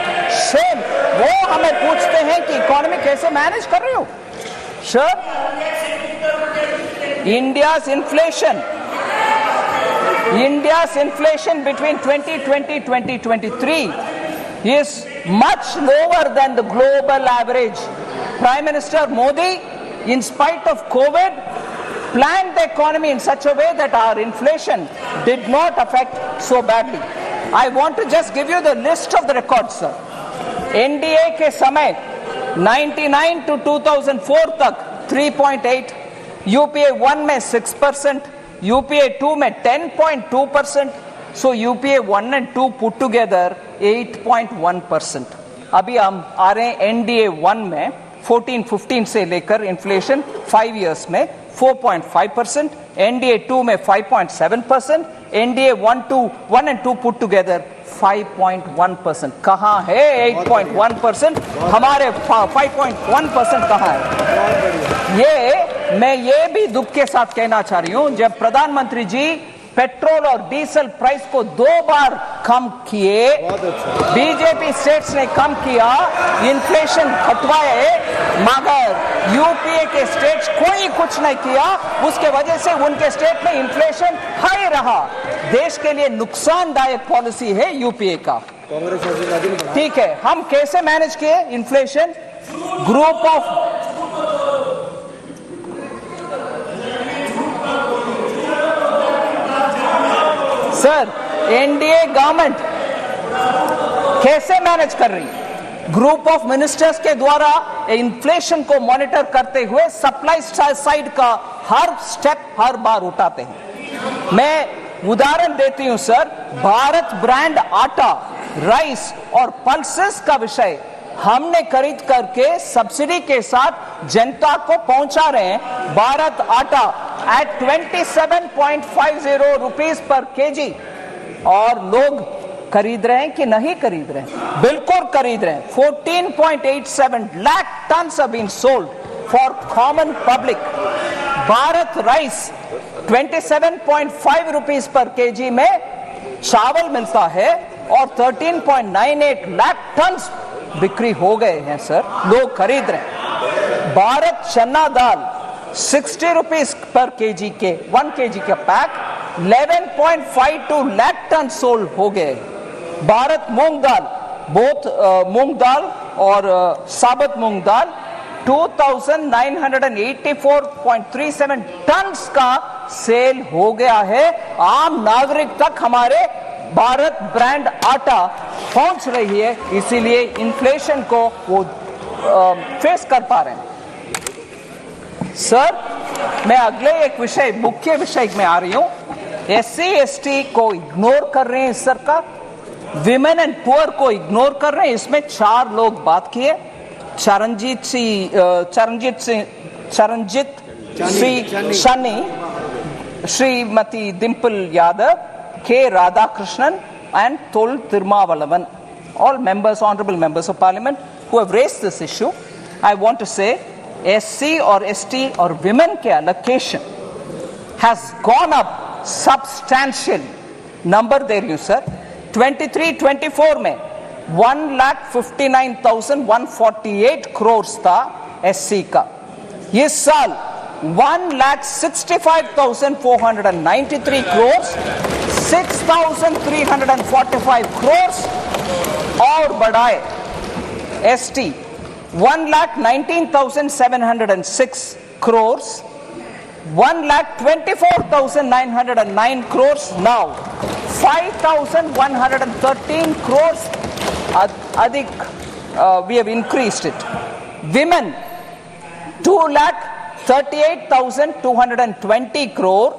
सेम वो हमें पूछते हैं कि इकोनॉमी कैसे मैनेज कर रहे हो. Sir, India's inflation between 2020-2023 is much lower than the global average. Prime Minister Modi, in spite of COVID, planned the economy in such a way that our inflation did not affect so badly. I want to just give you the list of the records, sir. NDA के समय 99 to 2004 तक 3.8, UPA 1 में 6%, UPA 2 में 10.2%, so UPA 1 and 2 put together 8.1%. अभी हम आ रहे हैं NDA 1 में 14-15 से लेकर इन्फ्लेशन 5 years में 4.5%, NDA 2 में 5.7%, NDA 1 and 2 put together 5.1%. कहाँ है 8.1%? हमारे 5.1% कहाँ है? मैं ये भी दुख के साथ कहना चाह रही हूँ, जब प्रधानमंत्री जी पेट्रोल और डीजल प्राइस को 2 बार कम किए, बीजेपी स्टेट्स ने कम किया, इन्फ्लेशन हटवाए, मगर यूपीए के स्टेट्स कोई कुछ नहीं किया। उसके वजह से उनके स्टेट में इन्फ्लेशन हाई रहा। देश के लिए नुकसानदायक पॉलिसी है यूपीए का। ठीक है, हम कैसे मैनेज किए inflation? Group of sir, NDA government कैसे मैनेज कर रही है? ग्रुप ऑफ मिनिस्टर्स के द्वारा इन्फ्लेशन को मॉनिटर करते हुए सप्लाई साइड का हर स्टेप हर बार उठाते हैं। मैं उदाहरण देती हूं सर, भारत ब्रांड आटा, राइस और पल्सेस का विषय हमने खरीद करके सब्सिडी के साथ जनता को पहुंचा रहे हैं। भारत आटा एट 27.50 रुपीज पर केजी, और लोग खरीद रहे हैं कि नहीं खरीद रहे हैं? बिल्कुल खरीद रहे हैं। 14.87 lakh tons have been sold for common public. Bharat rice 27.5 rupees per KG में चावल मिलता है और 13.98 लाख टन्स बिक्री हो गए हैं सर, लोग खरीद रहे हैं। भारत चना दाल 60 रुपीज पर केजी के 1 केजी का पैक 11.52 लाख टन सोल्ड हो गए। भारत मूंग दाल, बोथ मूंग दाल और साबुत मूंग दाल 2984.37 टन का सेल हो गया है। आम नागरिक तक हमारे भारत ब्रांड आटा पहुंच रही है, इसीलिए इन्फ्लेशन को वो फेस कर पा रहे हैं। सर, मैं अगले एक विषय, मुख्य विषय में आ रही हूं। एससी एसटी को इग्नोर कर रहे हैं सरकार, विमेन एंड पुअर को इग्नोर कर रहे हैं। इसमें 4 लोग बात किए, चरणजीत शनी, श्रीमती डिम्पल यादव, के Radhakrishnan and Tol Tirmavalavan, all members, honorable members of parliament who have raised this issue. I want to say SC or ST or women ke allocation has gone up substantially. Number there you sir, 23-24 में 1,59,148 crores था SC का। इस साल 1,65,493 crores, 6,345 crores और बढ़ाए। ST 1,19,706 crores, 1,24,909 crores now, 5,113 crores अधिक we have increased it. Women 2,38,220 crore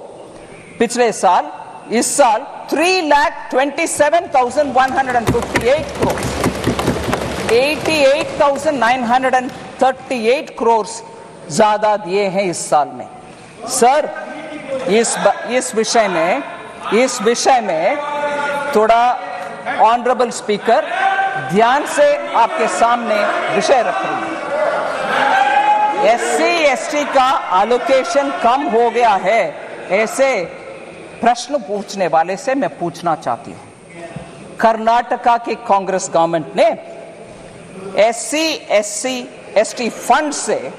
पिछले साल, इस साल 3,27,158 crore, 88,938 crores ज्यादा दिए हैं इस साल में। सर, इस विषय में थोड़ा ऑनरेबल स्पीकर ध्यान से आपके सामने विषय रख रही हूं। एससी एसटी का एलोकेशन कम हो गया है, ऐसे प्रश्न पूछने वाले से मैं पूछना चाहती हूं। कर्नाटका की कांग्रेस गवर्नमेंट ने एससी एसटी फंड से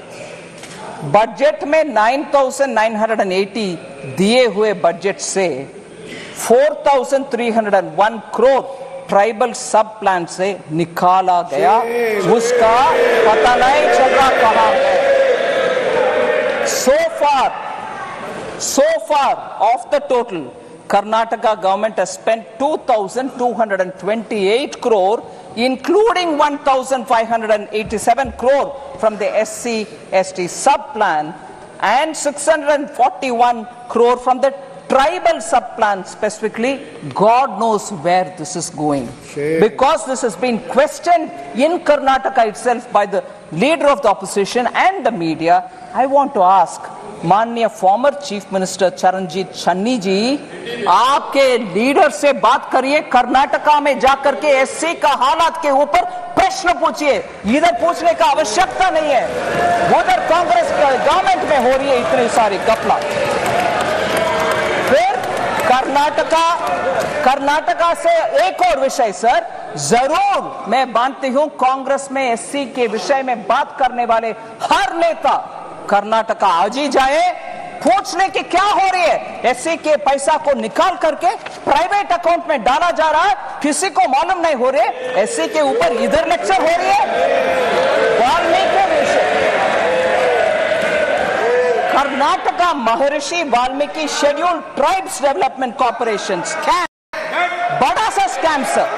बजट में 9,980 दिए हुए बजट से 4,301 करोड़ ट्राइबल सब प्लान से निकाला गया, उसका पता नहीं चल रहा कहां है। So far of the total, Karnataka government has spent 2,228 crore, including 1,587 crore from the SC/ST sub-plan and 641 crore from the tribal sub-plan specifically. God knows where this is going. Because this has been questioned in Karnataka itself by the leader of the opposition and the media. I want to ask माननीय former chief minister Charanjit Shanni जी, आपके leader से बात करिए, कर्नाटका में जाकर के SC का हालात के ऊपर प्रश्न पूछिए। इधर पूछने का आवश्यकता नहीं है, उधर कांग्रेस गवर्नमेंट में हो रही है इतनी सारी घपला। फिर कर्नाटका से एक और विषय सर, जरूर मैं मानती हूं कांग्रेस में एससी के विषय में बात करने वाले हर नेता कर्नाटका आज ही जाए, पूछने की क्या हो रही है। एससी के पैसा को निकाल करके प्राइवेट अकाउंट में डाला जा रहा है, किसी को मालूम नहीं हो रहे। एससी के ऊपर इधर लेक्चर हो रही है। वाल्मीकि विषय, कर्नाटका महर्षि Valmiki scheduled tribes development corporation scam, बड़ा सा स्कैम सर।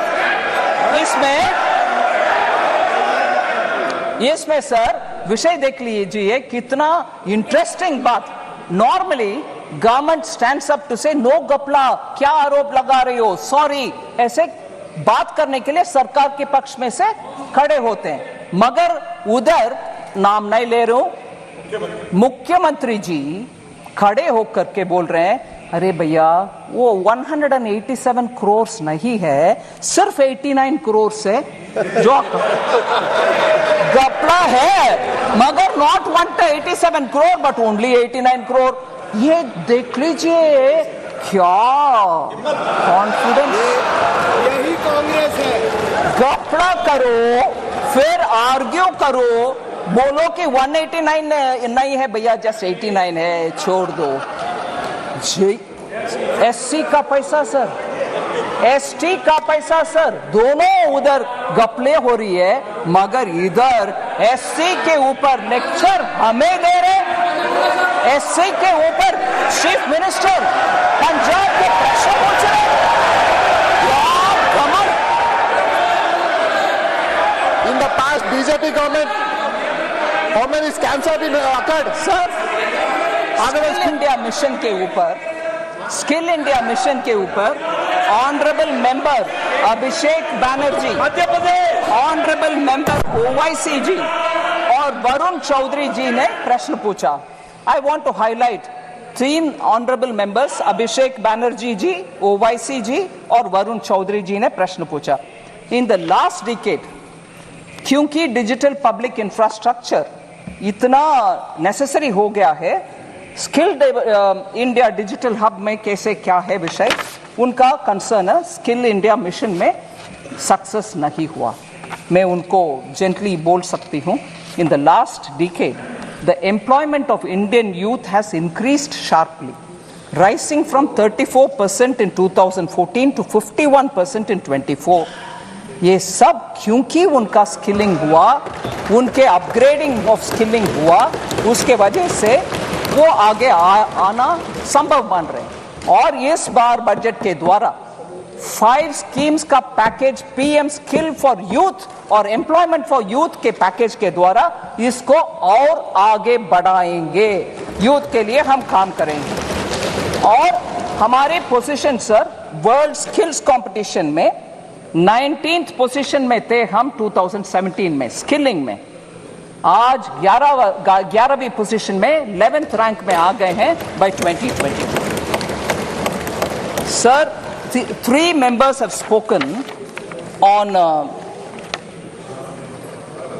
इसमें सर विषय देख लीजिए, कितना इंटरेस्टिंग बात। Normally government stands up to say no गपला, क्या आरोप लगा रही हो, सॉरी, ऐसे बात करने के लिए सरकार के पक्ष में से खड़े होते हैं। मगर उधर नाम नहीं ले रहा हूं, मुख्यमंत्री जी खड़े होकर के बोल रहे हैं, अरे भैया वो 187 करोड़ नहीं है, सिर्फ 89 करोड़ से जो गपला है, मगर not 187 crore but only 89 crore. ये देख लीजिए क्या कॉन्फिडेंस, यही कांग्रेस है। गपला करो फिर आर्ग्यू करो, बोलो कि 189 नहीं है भैया, जस्ट 89 है, छोड़ दो। एससी का पैसा सर, एसटी का पैसा सर, दोनों उधर गपले हो रही है, मगर इधर एससी के ऊपर लेक्चर हमें दे रहे। एससी के ऊपर चीफ मिनिस्टर पंजाब के प्रश्न पूछ रहे। In the past BJP government, how many scams have been occurred? Sir, skill India mission के ऊपर, स्किल इंडिया मिशन के ऊपर honourable member Abhishek Banerjee, Madhya Pradesh, honourable member Owaisi ji और वरुण चौधरी जी ने प्रश्न पूछा। I want to highlight 3 honourable members, Abhishek Banerjee ji, Owaisi ji और वरुण चौधरी जी ने प्रश्न पूछा। इन द लास्ट डिकेड, क्योंकि डिजिटल पब्लिक इंफ्रास्ट्रक्चर इतना नेसेसरी हो गया है, स्किल इंडिया डिजिटल हब में कैसे क्या है विषय, उनका कंसर्न है। स्किल इंडिया मिशन में सक्सेस नहीं हुआ, मैं उनको जेंटली बोल सकती हूँ। In the last decade the employment of Indian youth has increased sharply, rising from 34% in 2014 to 51% in 24। ये सब क्योंकि उनका स्किलिंग हुआ, उनके अपग्रेडिंग ऑफ स्किलिंग हुआ, उसके वजह से वो आगे आना संभव बन रहे हैं। और इस बार बजट के द्वारा 5 स्कीम्स का package, PM skill for youth और एम्प्लॉयमेंट फॉर यूथ के पैकेज के द्वारा इसको और आगे बढ़ाएंगे। यूथ के लिए हम काम करेंगे। और हमारे position sir world skills competition में 19th पोजीशन में थे हम 2017 में स्किलिंग में। आज 11वीं पोजीशन में 11th रैंक में आ गए हैं bye 2020। Sir, 3 members have spoken on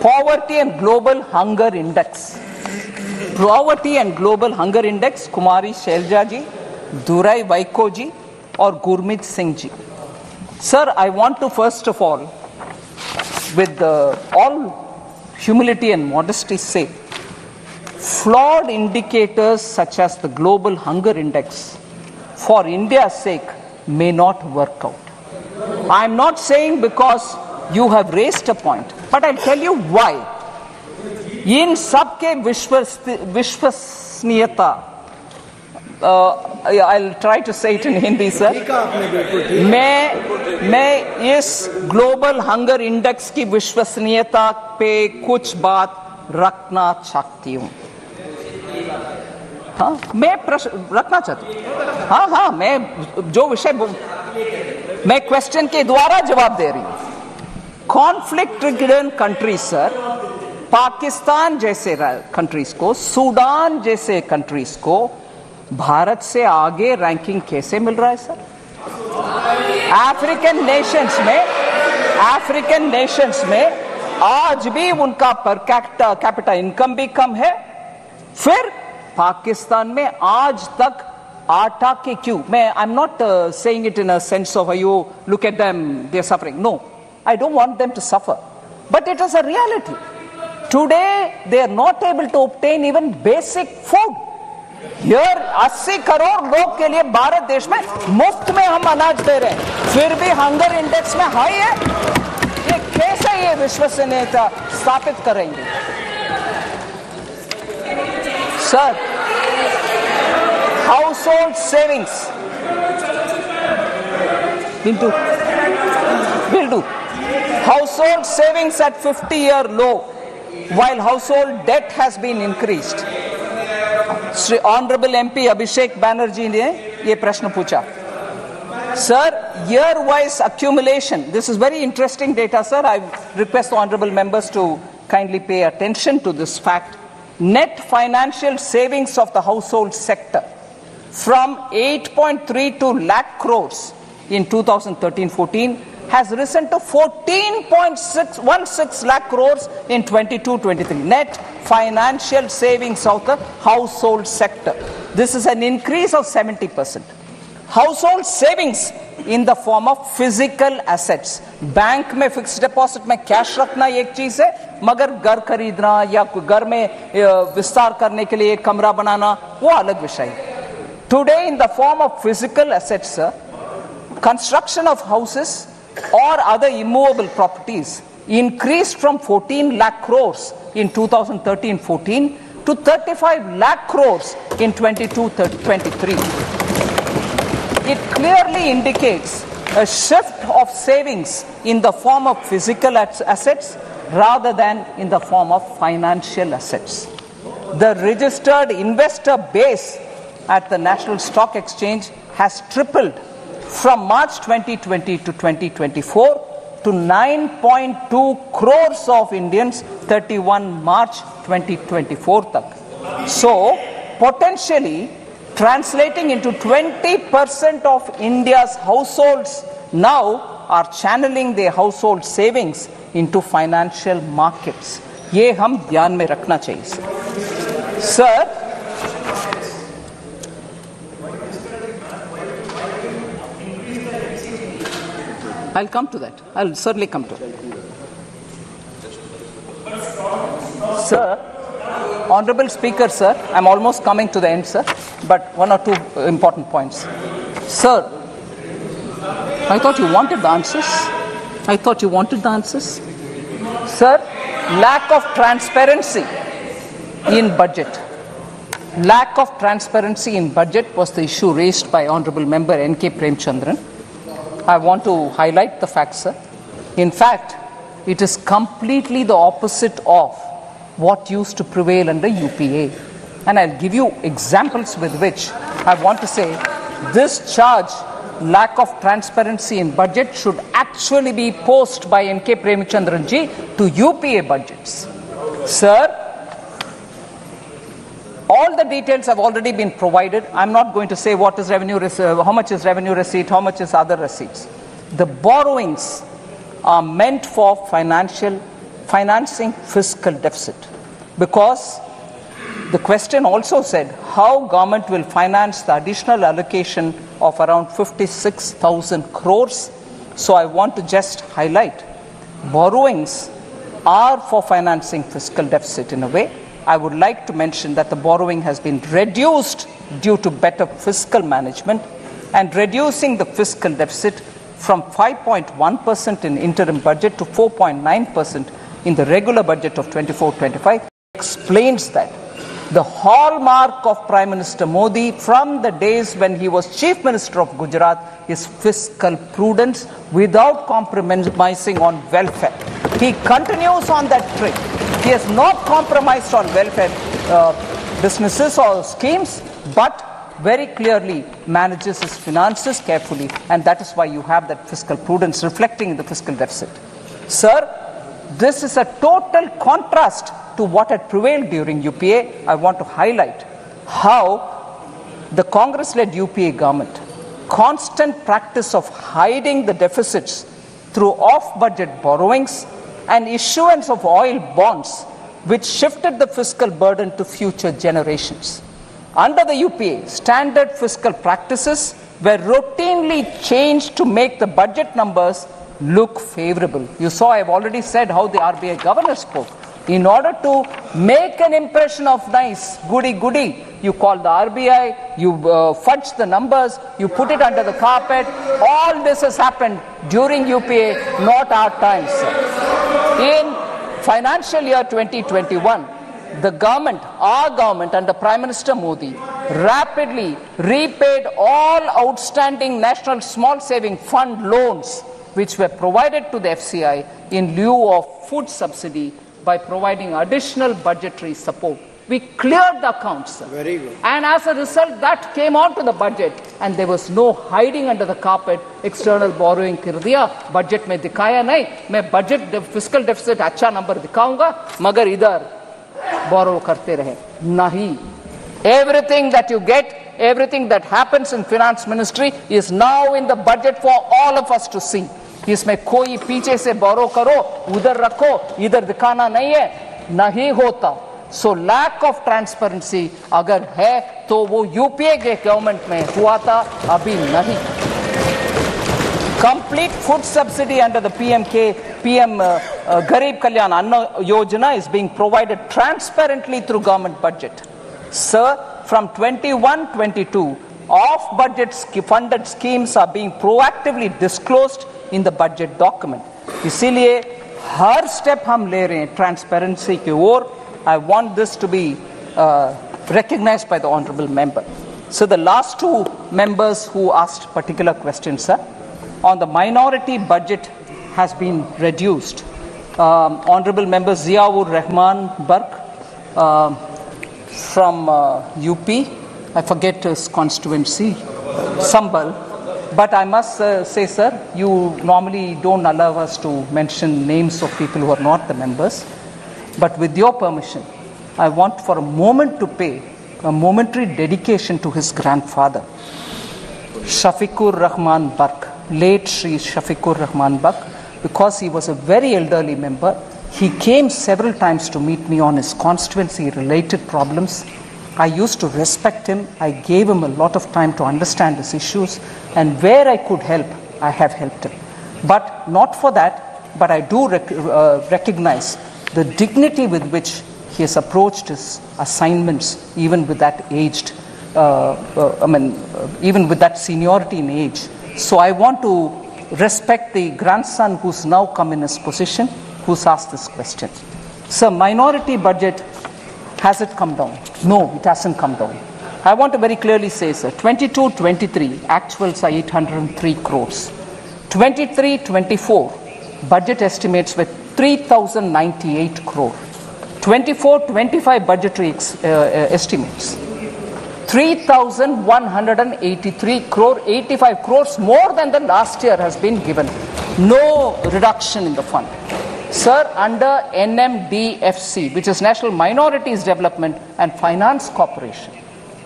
poverty and global hunger index. Poverty and global hunger index, कुमारी शैलजा जी, दुराई वाइको जी और Gurmeet Singh ji. Sir, I want to first of all, with all humility and modesty say, flawed indicators such as the global hunger index for India's sake may not work out. I am not saying because you have raised a point, but I'll tell you why. इन सब के विश्वसनीयता, I'll try to say it in Hindi, sir. मैं इस global hunger index की विश्वसनीयता पे कुछ बात रखना चाहती हूँ। हाँ, मैं प्रश्न रखना चाहती हूँ। हाँ, मैं जो विषय मैं क्वेश्चन के द्वारा जवाब दे रही हूँ। Conflict ridden countries sir, Pakistan जैसे कंट्रीज को, सूडान जैसे कंट्रीज को भारत से आगे रैंकिंग कैसे मिल रहा है सर? अफ्रीकन नेशंस में आज भी उनका पर कैपिटा इनकम भी कम है। फिर पाकिस्तान में आज तक आटा के क्यों, I'm not saying it in a sense of you look at them, they're suffering. No, I don't want them to suffer. But it is a reality. Today, they are not able to obtain even basic food. Here, 80 crore लोग के लिए भारत देश में मुफ्त में हम अनाज दे रहे हैं, फिर भी हंगर इंडेक्स में हाई है. ये कैसे ये विश्वसनीयता स्थापित करेंगे? Sir, household savings will do. Household savings at 50-year low, while household debt has been increased. Sri Honorable MP Abhishek Banerjee ने ये प्रश्न पूछा. Sir, year-wise accumulation. This is very interesting data, sir. I request the honorable members to kindly pay attention to this fact. Net financial savings of the household sector from 8.32 lakh crores in 2013-14 has risen to 14.16 lakh crores in 22-23. Net financial savings of the household sector. This is an increase of 70%. Household savings in the form of physical assets. Bank में fixed deposit में cash रखना एक चीज है, मगर घर खरीदना या घर में विस्तार करने के लिए एक कमरा बनाना वो अलग विषय है. Today, in the form of physical assets, sir, construction of houses or other immovable properties increased from 14 lakh crores in 2013-14 to 35 lakh crores in 22-23. It clearly indicates a shift of savings in the form of physical assets rather than in the form of financial assets. The registered investor base at the National Stock Exchange has tripled from March 2020 to 2024 to 9.2 crores of Indians 31 March 2024 tak. So, potentially translating into 20% of India's households now are channeling their household savings into financial markets. ये हम ध्यान में रखना चाहिए. Sir, I'll come to that. I'll certainly come to it. Sir, Honorable Speaker, sir, I'm almost coming to the end, sir, but one or two important points. Sir, I thought you wanted the answers. Sir, lack of transparency in budget. Lack of transparency in budget was the issue raised by Honorable Member N.K. Premchandran. I want to highlight the fact, sir. In fact, it is completely the opposite of what used to prevail under UPA. And I'll give you examples with which I want to say this charge, lack of transparency in budget, should actually be posed by N.K. Premchandran ji to UPA budgets. Sir, all the details have already been provided. I'm not going to say what is revenue, how much is revenue receipt, how much is other receipts. The borrowings are meant for financing fiscal deficit, because the question also said how government will finance the additional allocation of around 56,000 crores. So I want to just highlight borrowings are for financing fiscal deficit in a way. I would like to mention that the borrowing has been reduced due to better fiscal management and reducing the fiscal deficit from 5.1% in interim budget to 4.9% in the regular budget of 24-25 explains that. The hallmark of Prime Minister Modi from the days when he was Chief Minister of Gujarat is fiscal prudence without compromising on welfare. He continues on that track. He has not compromised on welfare businesses or schemes, but very clearly manages his finances carefully, and that is why you have that fiscal prudence reflecting in the fiscal deficit. Sir, this is a total contrast to what had prevailed during UPA. I want to highlight how the Congress-led UPA government, constant practice of hiding the deficits through off-budget borrowings and issuance of oil bonds, which shifted the fiscal burden to future generations. Under the UPA, standard fiscal practices were routinely changed to make the budget numbers look favorable. You saw, I've already said how the RBI governor spoke. In order to make an impression of nice, goody-goody, you call the RBI, you fudge the numbers, you put it under the carpet. All this has happened during UPA, not our times, sir. In financial year 2021, the government, our government under Prime Minister Modi, rapidly repaid all outstanding National Small Saving Fund loans which were provided to the FCI in lieu of food subsidy by providing additional budgetary support. We cleared the accounts, sir. Very good. And as a result, that came onto the budget, and there was no hiding under the carpet. External borrowing कर दिया, budget में दिखाया नहीं. मैं budget fiscal deficit अच्छा number दिखाऊंगा, मगर इधर borrow करते रहे. नहीं. Everything that you get, everything that happens in finance ministry is now in the budget for all of us to see. इसमें कोई पीछे से borrow करो, उधर रखो, इधर दिखाना नहीं है, नहीं होता. So lack of transparency अगर है तो वो यूपीए के गवर्नमेंट में हुआ था, अभी नहीं. Complete food subsidy under the PM Garib Kalyan Anna Yojana is being provided transparently through government budget. Sir, from 21-22, off-budget funded schemes are being proactively disclosed in the budget document. इसीलिए हर step हम ले रहे हैं transparency की ओर. I want this to be recognized by the honorable member. So the last two members who asked particular questions, sir, on the minority budget has been reduced. Honorable member Ziaur Rahman Bark from UP, I forget his constituency, Sambal. But I must say, sir, you normally don't allow us to mention names of people who are not the members. But with your permission, I want for a moment to pay a momentary dedication to his grandfather, Shafiqur Rahman Bark, late Shri Shafiqur Rahman Bark, because he was a very elderly member. He came several times to meet me on his constituency-related problems. I used to respect him. I gave him a lot of time to understand his issues, and where I could help, I have helped him. But not for that, but I do recognize the dignity with which he has approached his assignments, even with that aged, even with that seniority in age. So I want to respect the grandson who's now come in his position, who's asked this question. Sir, minority budget, has it come down? No, it hasn't come down. I want to very clearly say, sir, 22-23, actuals are 803 crores. 23-24, budget estimates were 3,098 crore. 24-25 budgetary estimates, 3,183 crore, 85 crores more than the last year has been given. No reduction in the fund. Sir, under NMDFC, which is National Minorities Development and Finance Corporation,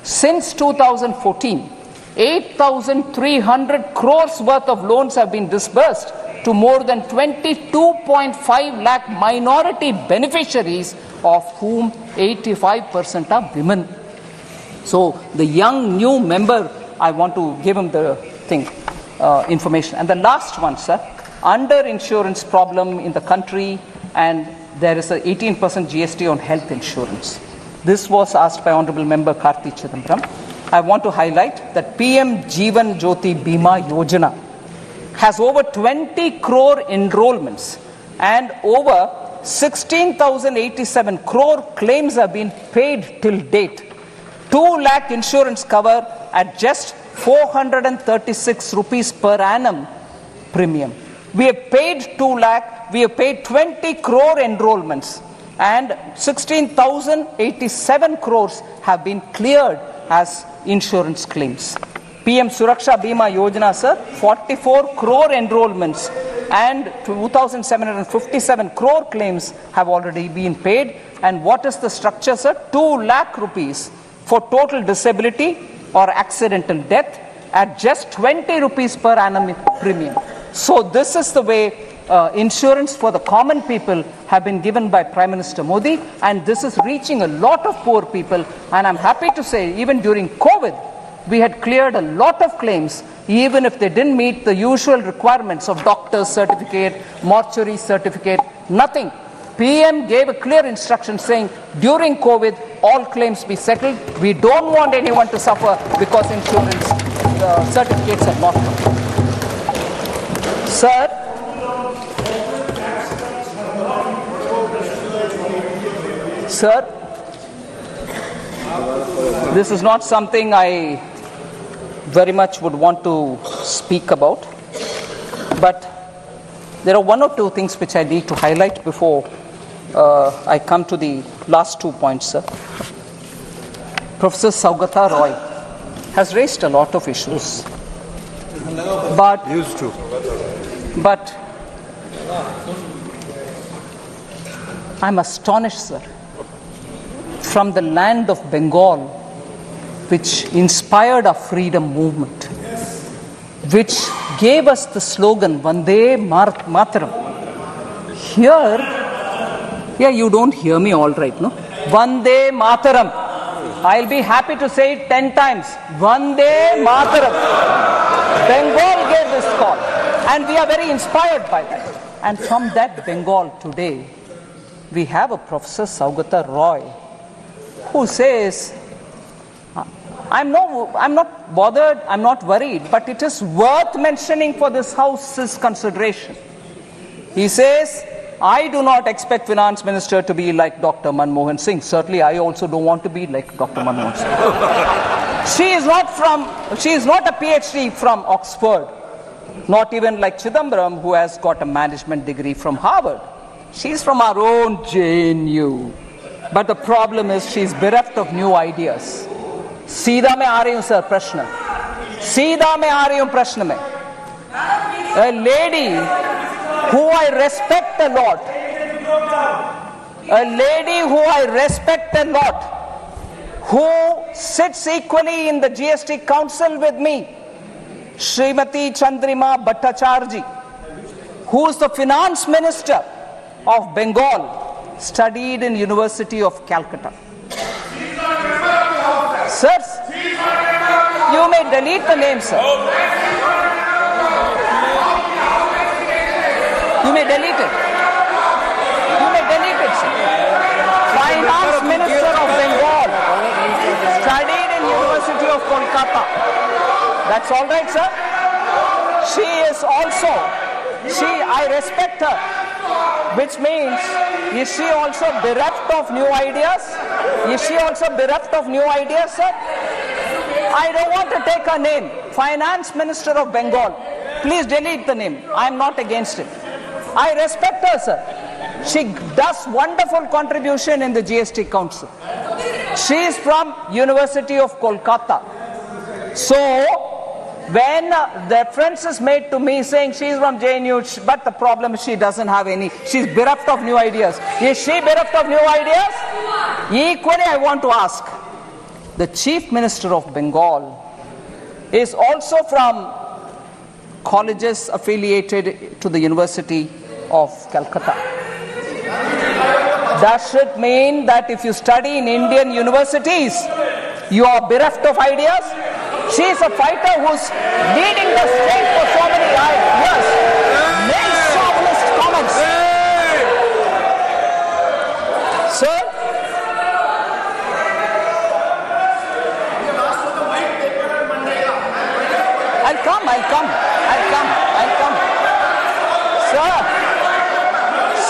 since 2014, 8,300 crores worth of loans have been disbursed to more than 22.5 lakh minority beneficiaries, of whom 85% are women. So the young new member, I want to give him the information. And the last one, sir, under insurance problem in the country, and there is an 18% GST on health insurance. This was asked by Honorable Member Karthi Chidambaram. I want to highlight that PM Jeevan Jyoti Bima Yojana has over 20 crore enrollments and over 16,087 crore claims have been paid till date. 2 lakh insurance cover at just 436 rupees per annum premium. We have paid 2 lakh, we have paid 20 crore enrollments, and 16,087 crores have been cleared as insurance claims. PM Suraksha Bima Yojana, sir, 44 crore enrollments and 2,757 crore claims have already been paid. And what is the structure, sir? 2 lakh rupees for total disability or accidental death at just 20 rupees per annum premium. So this is the way insurance for the common people have been given by Prime Minister Modi, and this is reaching a lot of poor people. And I'm happy to say, even during COVID, we had cleared a lot of claims, even if they didn't meet the usual requirements of doctor's certificate, mortuary certificate, nothing. PM gave a clear instruction saying, during COVID, all claims be settled. We don't want anyone to suffer because insurance certificates are not come. Sir, this is not something I very much would want to speak about, but there are one or two things which I need to highlight before I come to the last 2 points, sir. Professor Saugata Roy has raised a lot of issues, but I'm astonished, sir, from the land of Bengal, which inspired our freedom movement, which gave us the slogan Vande Mataram. Here, you don't hear me all right, no? Vande Mataram. I'll be happy to say it 10 times. Vande Mataram. Bengal gave this call, and we are very inspired by that. And from that Bengal today, we have a Professor Saugata Roy who says, I'm not bothered, I'm not worried, but it is worth mentioning for this House's consideration. He says, I do not expect Finance Minister to be like Dr. Manmohan Singh. Certainly, I also don't want to be like Dr. Manmohan Singh. She is not a PhD from Oxford, not even like Chidambaram, who has got a management degree from Harvard. She's from our own JNU. But the problem is she's bereft of new ideas. सीधा मैं आ रही हूं sir प्रश्न सीधा मैं आ रही हूं प्रश्न में a lady who I respect a lot, who sits equally in the GST Council with me, Srimati Chandrima Bhattacharya, who is the Finance Minister of Bengal, studied in University of Calcutta. Sirs, you may delete the name, sir. You may delete it. Sir. Finance Minister of Bengal, studied in University of Kolkata. That's all right, sir. I respect her, which means, is she also bereft of new ideas? Sir? I don't want to take her name. Finance Minister of Bengal. Please delete the name. I'm not against it. I respect her, sir. She does wonderful contribution in the GST Council. She is from University of Kolkata. So, when the reference is made to me saying she is from JNU, but the problem is she doesn't have any, she's bereft of new ideas. Is she bereft of new ideas? Equally, I want to ask, the Chief Minister of Bengal is also from colleges affiliated to the University of Calcutta. Does it mean that if you study in Indian universities, you are bereft of ideas? She is a fighter who's leading the state for so many years. Male chauvinist comments. Sir? I'll come.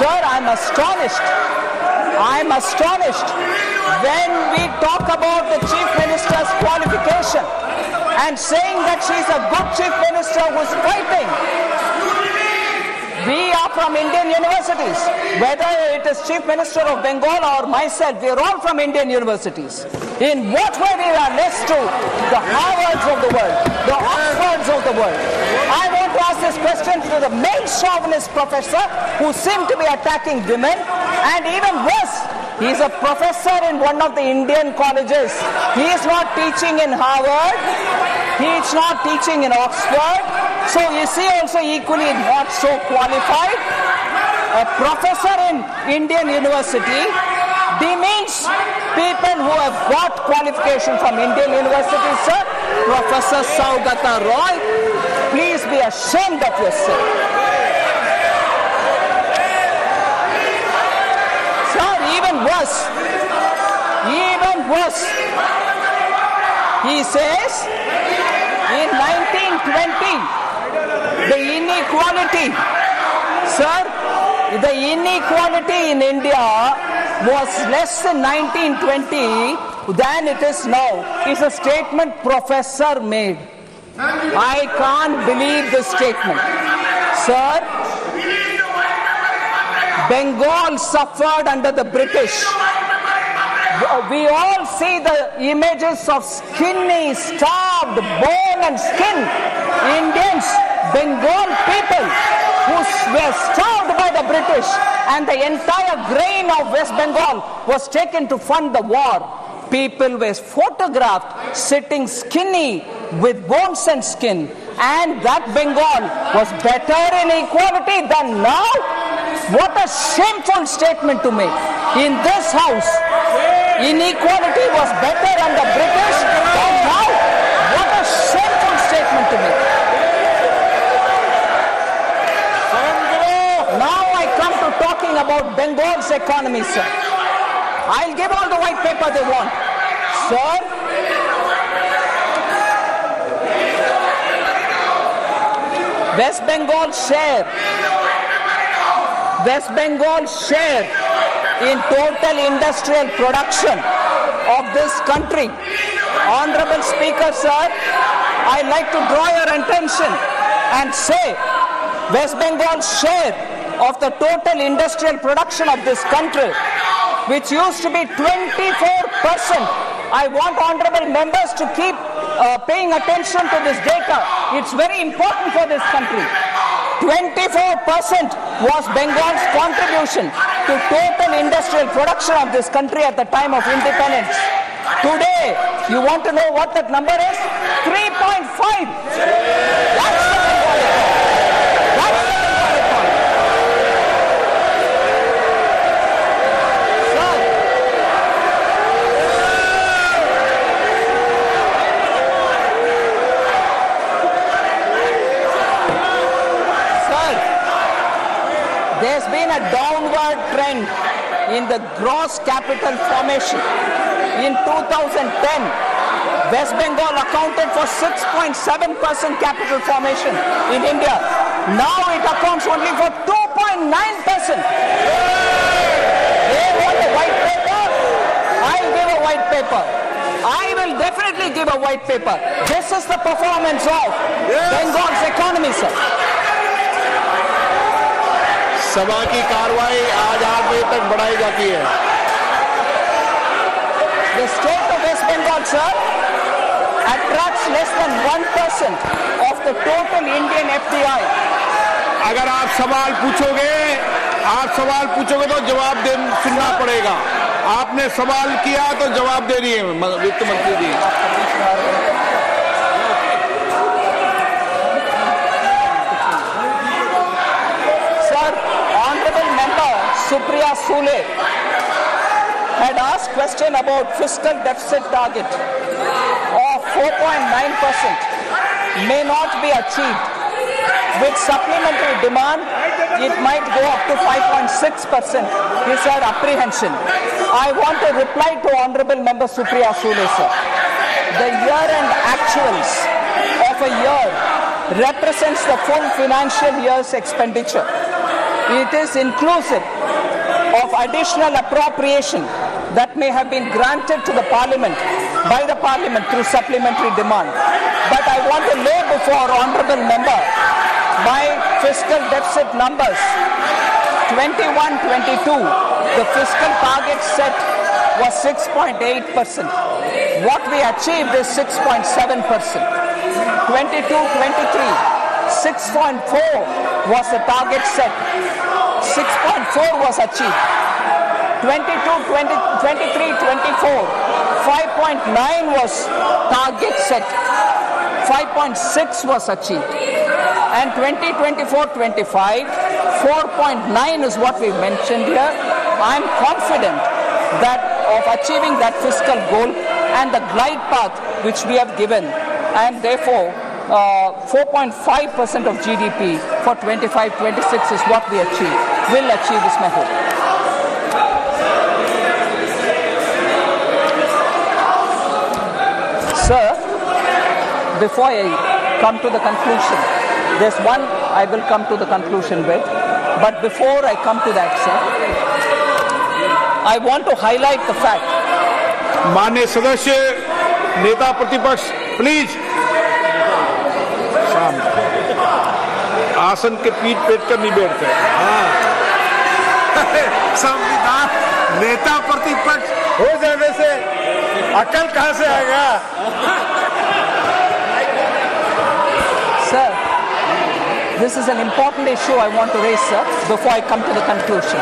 Sir, I'm astonished when we talk about the Chief Minister's qualification and saying that she's a good Chief Minister who's fighting. We are from Indian universities. Whether it is Chief Minister of Bengal or myself, we are all from Indian universities. In what way we are less to the Harvards of the world, the Oxfords of the world? I want to ask this question to the male chauvinist professor who seem to be attacking women, and even worse, he is a professor in one of the Indian colleges. He is not teaching in Harvard. He is not teaching in Oxford. So is he also equally not so qualified? A professor in Indian university demeans people who have got qualification from Indian universities, sir. Professor Saugata Roy, please be ashamed of yourself. Sir, even worse, he says in 1920, the inequality, sir, the inequality in India was less in 1920 than it is now. Is a statement professor made. I can't believe this statement. Sir, Bengal suffered under the British. We all see the images of skinny, starved, bone and skin Indians, Bengal people who were starved by the British, and the entire grain of West Bengal was taken to fund the war. People were photographed sitting skinny with bones and skin, and that Bengal was better in equality than now. What a shameful statement to make. In this house, inequality was better under British than now. What a shameful statement to make. Now I come to talking about Bengal's economy, sir. I'll give all the white paper they want. Sir, West Bengal's share in total industrial production of this country. Honorable Speaker, sir, I'd like to draw your attention and say West Bengal's share of the total industrial production of this country, which used to be 24%. I want honorable members to keep paying attention to this data. It's very important for this country. 24% was Bengal's contribution to total industrial production of this country at the time of independence. Today, you want to know what that number is? 3.5. That's the Bengal economy. That's the Bengal economy. There's been a downward trend in the gross capital formation. In 2010, West Bengal accounted for 6.7% capital formation in India. Now it accounts only for 2.9%. They want a white paper? I'll give a white paper. I will definitely give a white paper. This is the performance of Bengal's economy, sir. सभा की कार्रवाई आज 8 बजे तक बढ़ाई जाती है. The state of West Bengal, sir, attracts less than 1% of the total Indian FDI. अगर आप सवाल पूछोगे तो जवाब सुनना पड़ेगा. आपने सवाल किया तो जवाब दे रही है वित्त मंत्री जी. Supriya Sule had asked question about fiscal deficit target of 4.9% may not be achieved. With supplementary demand, it might go up to 5.6%. Is our apprehension. I want to reply to Honorable Member Supriya Sule, sir. The year-end actuals of a year represents the full financial year's expenditure. It is inclusive of additional appropriation that may have been granted to the Parliament by the Parliament through supplementary demand. But I want to lay before Honourable Member my fiscal deficit numbers. 21-22, the fiscal target set was 6.8%. What we achieved is 6.7%. 22-23, 6.4 was the target set. 6.4 was achieved. 23-24, 5.9 was target set. 5.6 was achieved. And 2024-25, 4.9 is what we mentioned here. I'm confident that of achieving that fiscal goal and the glide path which we have given, and therefore 4.5% of GDP for 25-26 is what we will achieve is my hope. Sir, before I come to the conclusion, there's one I will come to the conclusion with, but before I come to that, sir, I want to highlight the fact. माननीय सदस्य नेता प्रतिपक्ष please आसन के पीठ पेट कर नहीं बैठते। संविधान नेता प्रतिपक्ष हो जाने से अकल कहां से आएगा? Sir, this is an important issue I want to raise, sir, before I come to the conclusion.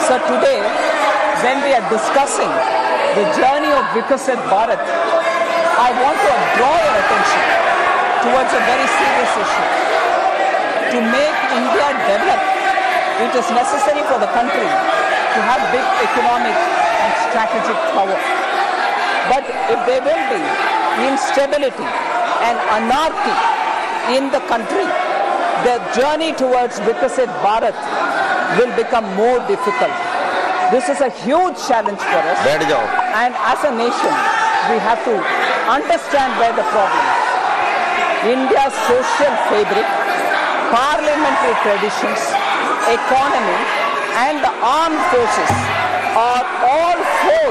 Sir, today, when we are discussing the journey of Vikasit Bharat, I want to draw your attention towards a very serious issue. To make India develop, it is necessary for the country to have big economic and strategic power. But if there will be instability and anarchy in the country, the journey towards Vikasit Bharat will become more difficult. This is a huge challenge for us. And as a nation, we have to understand where the problem is. India's social fabric, parliamentary traditions, economy, and the armed forces are all four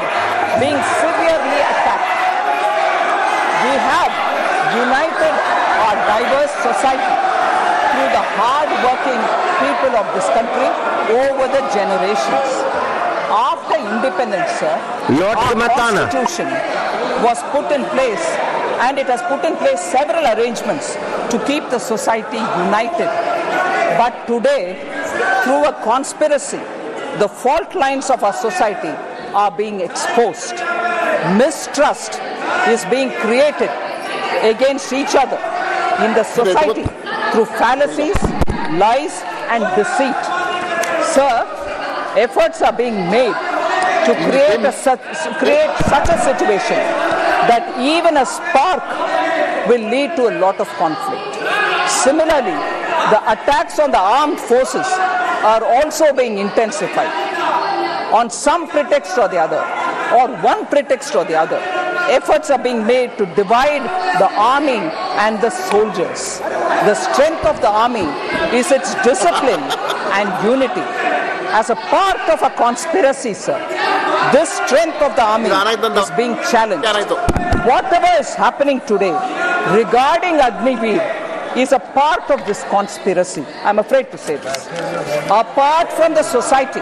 being severely attacked. We have united our diverse society through the hard-working people of this country over the generations. After independence, sir, our constitution was put in place, and it has put in place several arrangements to keep the society united. But today, through a conspiracy, the fault lines of our society are being exposed. Mistrust is being created against each other in the society through fallacies, lies, and deceit. Sir, efforts are being made to create such a situation that even a spark will lead to a lot of conflict. Similarly, the attacks on the armed forces are also being intensified on some pretext or the other, or one pretext or the other. Efforts are being made to divide the army and the soldiers. The strength of the army is its discipline and unity. As a part of a conspiracy, sir, this strength of the army is being challenged. Whatever is happening today regarding Agniveer is a part of this conspiracy. I'm afraid to say this. Apart from the society,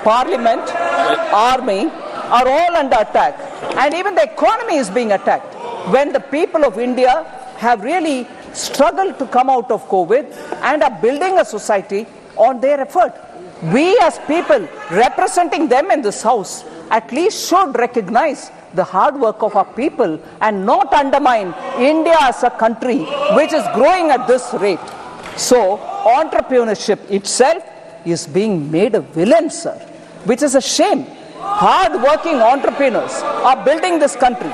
parliament, army are all under attack, and even the economy is being attacked. When the people of India have really struggled to come out of COVID and are building a society on their effort, we as people representing them in this house at least should recognize the hard work of our people and not undermine India as a country which is growing at this rate. So entrepreneurship itself is being made a villain, sir, which is a shame. Hard-working entrepreneurs are building this country.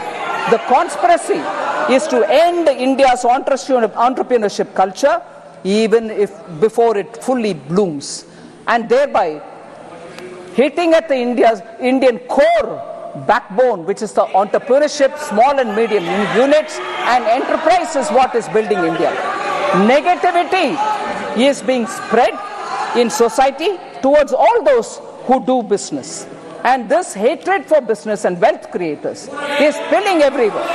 The conspiracy is to end India's entrepreneurship culture even if before it fully blooms, and thereby hitting at the Indian core backbone, which is the entrepreneurship, small and medium units, and enterprise is what is building India. Negativity is being spread in society towards all those who do business. And this hatred for business and wealth creators is spilling everywhere.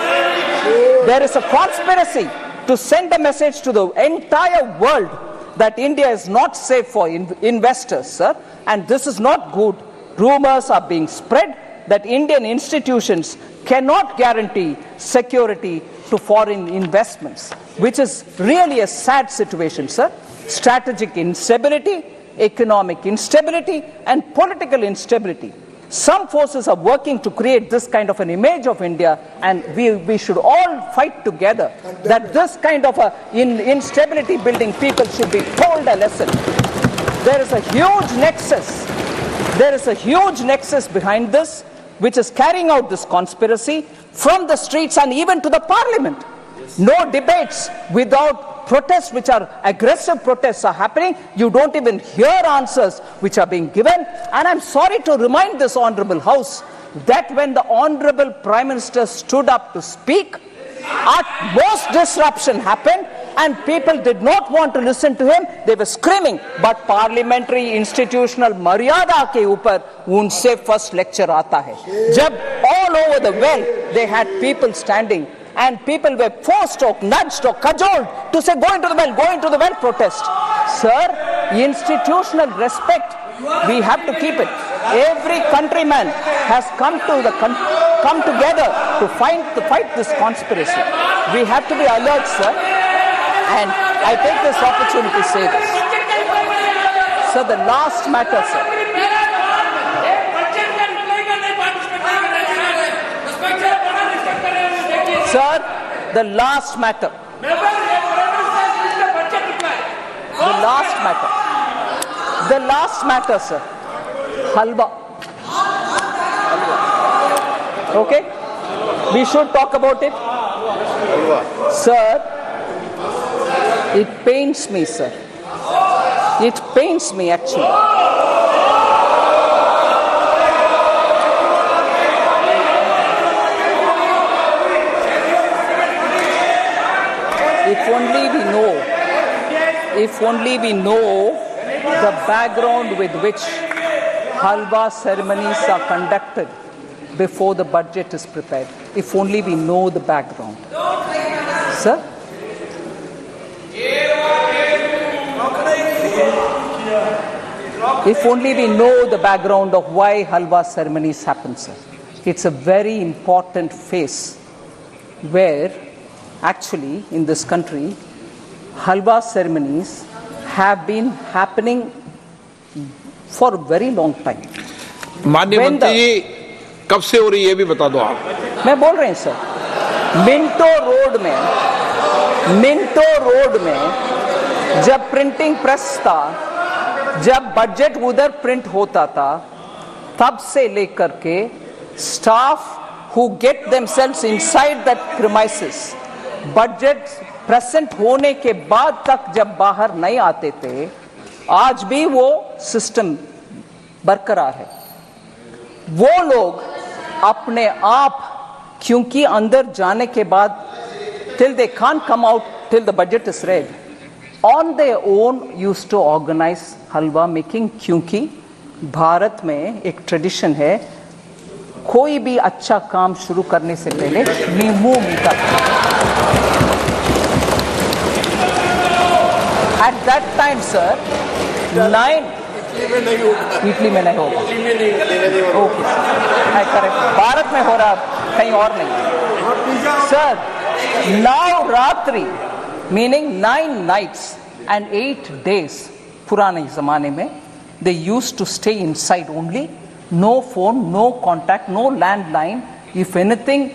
There is a conspiracy to send a message to the entire world that India is not safe for investors, sir, and this is not good. Rumors are being spread that Indian institutions cannot guarantee security to foreign investments, which is really a sad situation, sir. Strategic instability, economic instability, and political instability Some forces are working to create this kind of an image of India, and we should all fight together that this kind of instability building people should be told a lesson. There is a huge nexus. There is a huge nexus behind this, which is carrying out this conspiracy from the streets and even to the parliament. No debates without protests, which are aggressive protests, are happening. You don't even hear answers which are being given. And I'm sorry to remind this honorable house that when the honorable Prime Minister stood up to speak, at most disruption happened and people did not want to listen to him. They were screaming. But parliamentary institutional maryada ke upar unse first lecture aata hai. Jab all over the well they had people standing, and people were forced or nudged or cajoled to say, go into the well, protest. Sir, institutional respect, we have to keep it. Every countryman has come together to fight this conspiracy. We have to be alert, sir. And I take this opportunity to say this. Sir, the last matter, sir. Sir, the last matter. The last matter, sir. Halwa. Okay? We should talk about it. Sir, it pains me, sir. It pains me, actually. If only we know the background with which halwa ceremonies are conducted before the budget is prepared. If only we know the background. Sir? If only we know the background of why halwa ceremonies happen, sir. It's a very important phase where actually in this country halwa ceremonies have been happening for a very long time. माननीय मंत्री जी, कब से हो रही है ये भी बता दो आप. मैं बोल रहे हैं सर, मिंटो रोड में जब प्रिंटिंग प्रेस था, जब बजट उधर प्रिंट होता था, तब से लेकर के staff who get themselves inside that premises, budget present होने के बाद तक जब बाहर नहीं आते थे, आज भी वो सिस्टम बरकरार है. वो लोग अपने आप, क्योंकि अंदर जाने के बाद till they can't come out till the budget is read, on their own used to organize halwa making. क्योंकि भारत में एक ट्रेडिशन है, कोई भी अच्छा काम शुरू करने से पहले नींबू मीठा. At that time, sir, Italy में नहीं होगा. Okay, correct. भारत में हो रहा, कहीं और नहीं. Sir, Navratri meaning 9 nights and 8 days. पुराने जमाने में they used to stay inside only. No phone, no contact, no landline. If anything,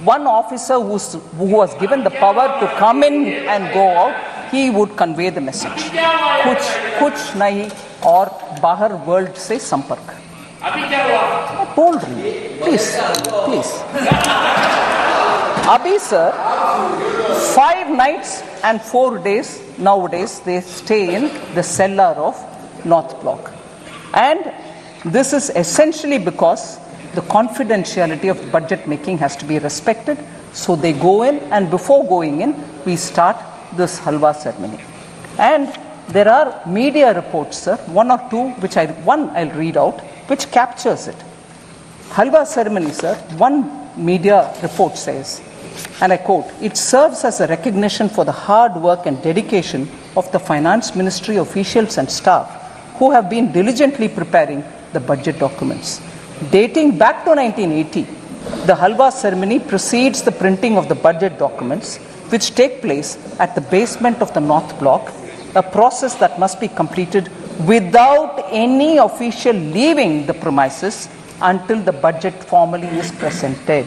one officer who was given the power to come in and go out, he would convey the message. कुछ नहीं और बाहर world से संपर्क. बोल रही हूँ, please. अभी sir 5 nights and 4 days nowadays they stay in the cellar of North Block, and this is essentially because the confidentiality of budget making has to be respected. So they go in, and before going in, we start this halwa ceremony. And there are media reports, sir, one or two, which I'll read out, which captures it. Halwa ceremony, sir, one media report says, and I quote, "It serves as a recognition for the hard work and dedication of the Finance Ministry officials and staff who have been diligently preparing the budget documents. Dating back to 1980, the halwa ceremony precedes the printing of the budget documents, which take place at the basement of the North Block, a process that must be completed without any official leaving the premises until the budget formally is presented.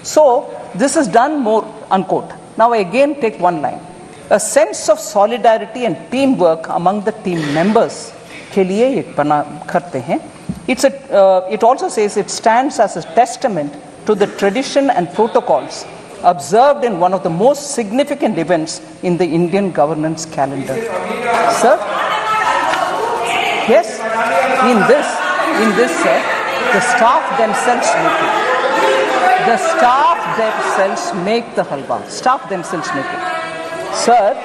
So this is done more, unquote. Now I again take one line. A sense of solidarity and teamwork among the team members के लिए ये बना करते हैं. It also says it stands as a testament to the tradition and protocols observed in one of the most significant events in the Indian governance calendar. Sir? Yes? In this, sir, the staff themselves make it. The staff themselves make the halwa. Staff themselves make it. Sir,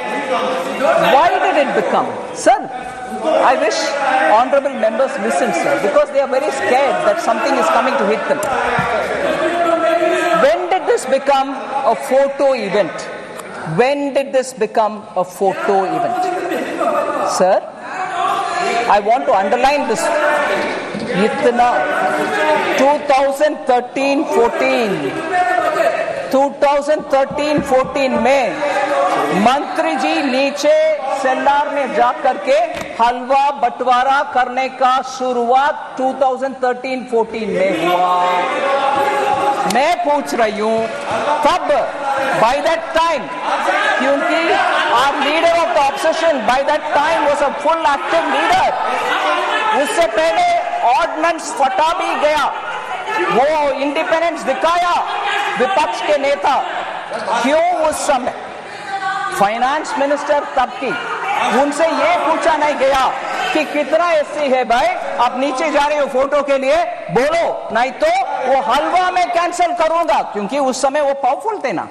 why did it become? Sir, I wish honorable members listen, sir, because they are very scared that something is coming to hit them. When did this become a photo event? When did this become a photo event? Sir, I want to underline this. 2013-14 में मंत्री जी नीचे सेल्लार में जाकर के हलवा बंटवारा करने का शुरुआत 2013-14 में हुआ. मैं पूछ रही हूँ तब by that time, क्योंकि our leader of the opposition by that time was a full active leader. उससे पहले ऑर्डिनेंस फटा भी गया, वो इंडिपेंडेंस दिखाया विपक्ष के नेता. क्यों उस समय फाइनेंस मिनिस्टर तब की उनसे ये पूछा नहीं गया कि कितना एससी है भाई, आप नीचे जा रहे हो फोटो के लिए, बोलो नहीं तो वो हलवा में कैंसिल करूंगा. क्योंकि उस समय वो पावरफुल थे ना,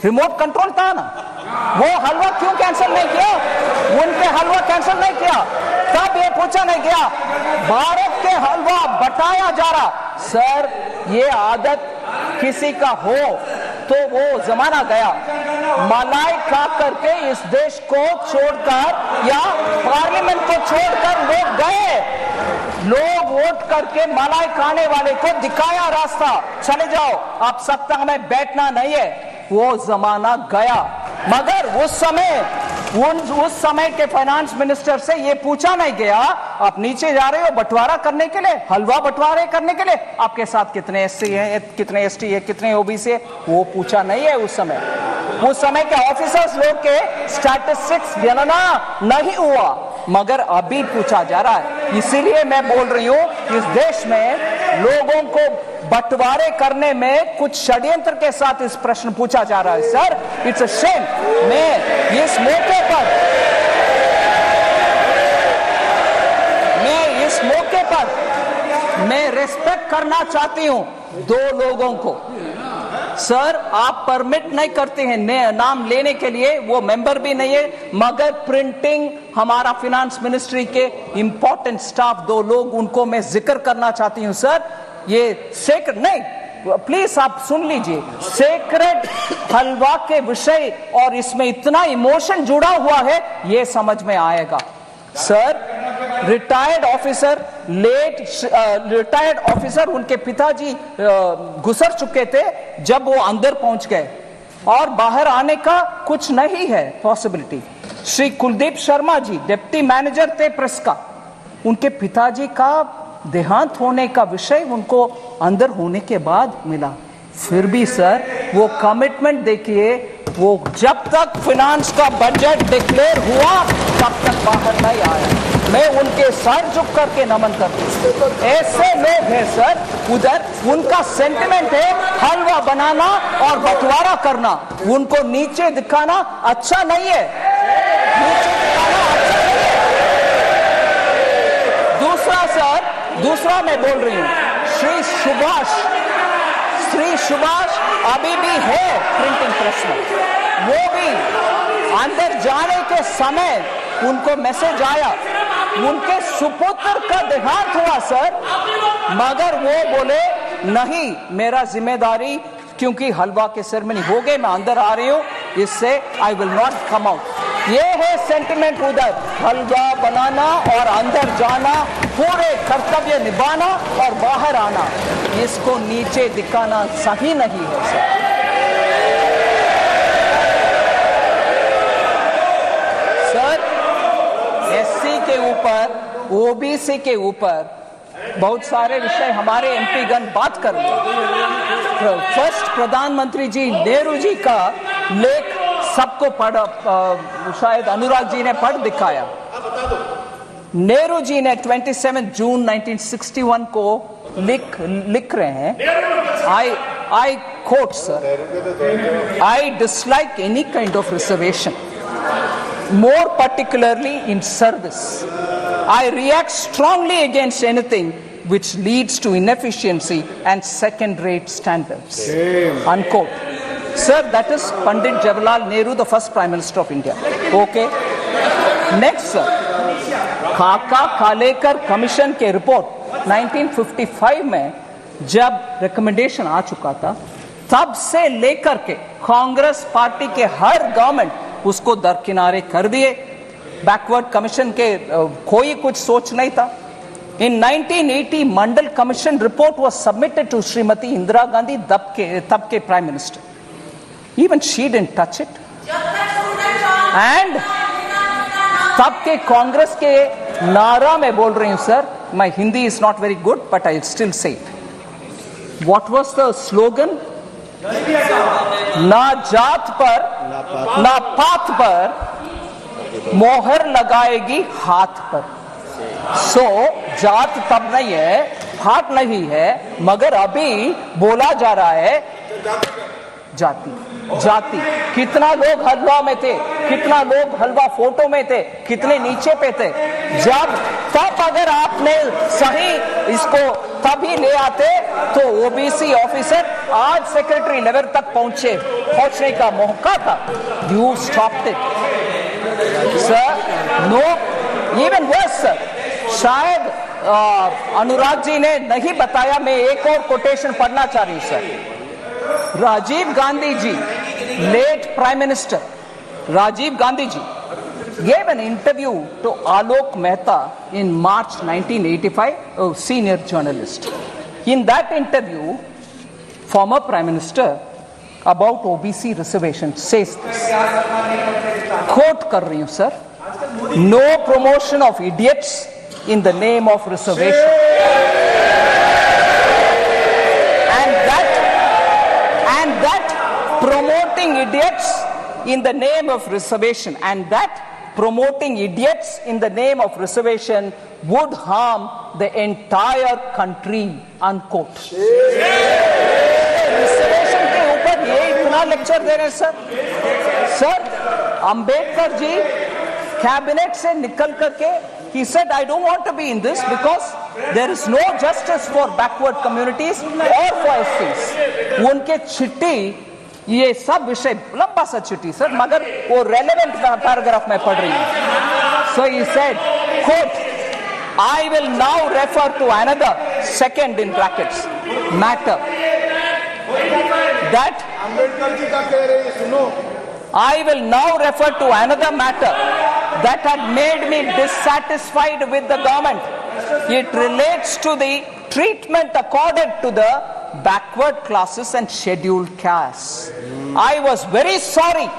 रिमोट कंट्रोल था ना. वो हलवा क्यों कैंसिल नहीं किया? उनके हलवा कैंसिल नहीं किया. तब ये पूछा नहीं गया. भारत के हलवा बटाया जा रहा. सर, ये आदत किसी का हो तो वो जमाना गया. मलाई खा करके इस देश को छोड़कर या पार्लियामेंट को छोड़कर लोग गए. लोग वोट करके मलाई खाने वाले को दिखाया रास्ता, चले जाओ, आप सत्ता में बैठना नहीं है. वो जमाना गया. मगर उस समय के फाइनेंस मिनिस्टर से ये पूछा नहीं गया आप नीचे जा रहे हो बंटवारा करने के लिए, हलवा बंटवारे करने के लिए, आपके साथ कितने एससी हैं, कितने एसटी है, कितने ओबीसी है, वो पूछा नहीं है. उस समय के ऑफिसर्स लोग के स्टैटिस्टिक्स गणना नहीं हुआ, मगर अभी पूछा जा रहा है. इसीलिए मैं बोल रही हूँ इस देश में लोगों को बंटवारे करने में कुछ षड्यंत्र के साथ इस प्रश्न पूछा जा रहा है. Sir, it's a shame. मैं इस मौके पर मैं रिस्पेक्ट करना चाहती हूं दो लोगों को. सर, आप परमिट नहीं करते हैं नाम लेने के लिए, वो मेंबर भी नहीं है, मगर प्रिंटिंग हमारा फाइनेंस मिनिस्ट्री के इंपॉर्टेंट स्टाफ दो लोग, उनको मैं जिक्र करना चाहती हूं. सर, ये सेक्रेट नहीं, प्लीज आप सुन लीजिए. सेक्रेट हलवा के विषय और इसमें इतना इमोशन जुड़ा हुआ है, ये समझ में आएगा. सर, रिटायर्ड ऑफिसर उनके पिताजी गुजर चुके थे जब वो अंदर पहुंच गए और बाहर आने का कुछ नहीं है possibility. Shri Kuldeep Sharma ji deputy manager थे प्रेस का, उनके पिताजी का देहांत होने का विषय उनको अंदर होने के बाद मिला. फिर भी सर, वो कमिटमेंट देखिए, वो जब तक फाइनेंस का बजट डिक्लेयर हुआ तब तक बाहर नहीं आया. मैं उनके सर झुक करके नमन करती हूँ. ऐसे लोग हैं सर उधर, उनका सेंटिमेंट है हलवा बनाना और बंटवारा करना. उनको नीचे दिखाना अच्छा नहीं है, नीचे दिखाना अच्छा नहीं है. दूसरा मैं बोल रही हूँ, श्री सुभाष अभी भी है प्रिंटिंग प्रेस में. वो भी अंदर जाने के समय उनको मैसेज आया, उनके सुपुत्र का देहांत हुआ सर, मगर वो बोले नहीं, मेरा जिम्मेदारी, क्योंकि हलवा के सेरेमनी हो गए, मैं अंदर आ रही हूँ, इससे I will not come out. ये है सेंटिमेंट उधर, हलवा बनाना और अंदर जाना, पूरे कर्तव्य निभाना और बाहर आना. इसको नीचे दिखाना सही नहीं है सर. सर, एससी के ऊपर, ओबीसी के ऊपर बहुत सारे विषय हमारे एमपी गण बात कर रहे हैं। फर्स्ट प्रधानमंत्री जी नेहरू जी का लेख सबको पढ़, शायद अनुराग जी ने पढ़ दिखाया। नेहरू जी ने 27 जून 1961 को लिख रहे हैं, I quote, sir, I dislike any kind of reservation, more particularly in service. I react strongly against anything which leads to inefficiency and second-rate standards. Unquote. Sir, that is Pandit Jawaharlal Nehru, the first Prime Minister of India. Okay. Next, sir. खाका खालेकर commission के report 1955 में जब recommendation आ चुका था, तब से लेकर के कांग्रेस पार्टी के हर गवर्नमेंट उसको दरकिनारे कर दिए। बैकवर्ड कमीशन के कोई कुछ सोच नहीं था। In 1980 Mandal commission report was submitted to Shrimati Indira Gandhi, तब के prime minister. Even she didn't touch it. And तब के कांग्रेस के नारा में बोल रही हूं sir, my Hindi is not very good but I still say it. What was the slogan? ना जात पर ना पात पर मोहर लगाएगी हाथ पर। सो जात तब नहीं है, पात नहीं है, मगर अभी बोला जा रहा है जाति जाति। कितना लोग हलवा में थे, कितना लोग हलवा फोटो में थे, कितने नीचे पे थे। जब तब अगर आपने सही इसको तभी ले आते तो ओबीसी ऑफिसर आज सेक्रेटरी लेवल तक पहुंचने का मौका था। You stopped it sir. No, even worse sir, शायद अनुराग जी ने नहीं बताया, मैं एक और कोटेशन पढ़ना चाह रही हूं sir. Rajiv Gandhi ji, late Prime Minister Rajiv Gandhi ji gave an interview to Alok Mehta in March 1985, a senior journalist. In that interview, former Prime Minister about OBC reservation says this, quote कर रही हूं sir, no promotion of idiots in the name of reservation. Promoting idiots in the name of reservation, and that promoting idiots in the name of reservation would harm the entire country, unquote. Reservation के ऊपर ये इतना lecture दे रहे हैं sir. Ambedkar ji cabinet से निकल करके he said, I don't want to be in this because there is no justice for backward communities or for SCs. उनके चिट्ठी, ये सब विषय लंबा सा चिट्ठी सर, मगर वो रेलेवेंट पैराग्राफ में पढ़ रही हूं। So he said, quote, I will now refer to another, second in brackets, matter that I will now refer to another matter that had made me dissatisfied with the government. It relates to the treatment accorded to the backward classes and scheduled castes. I was very sorry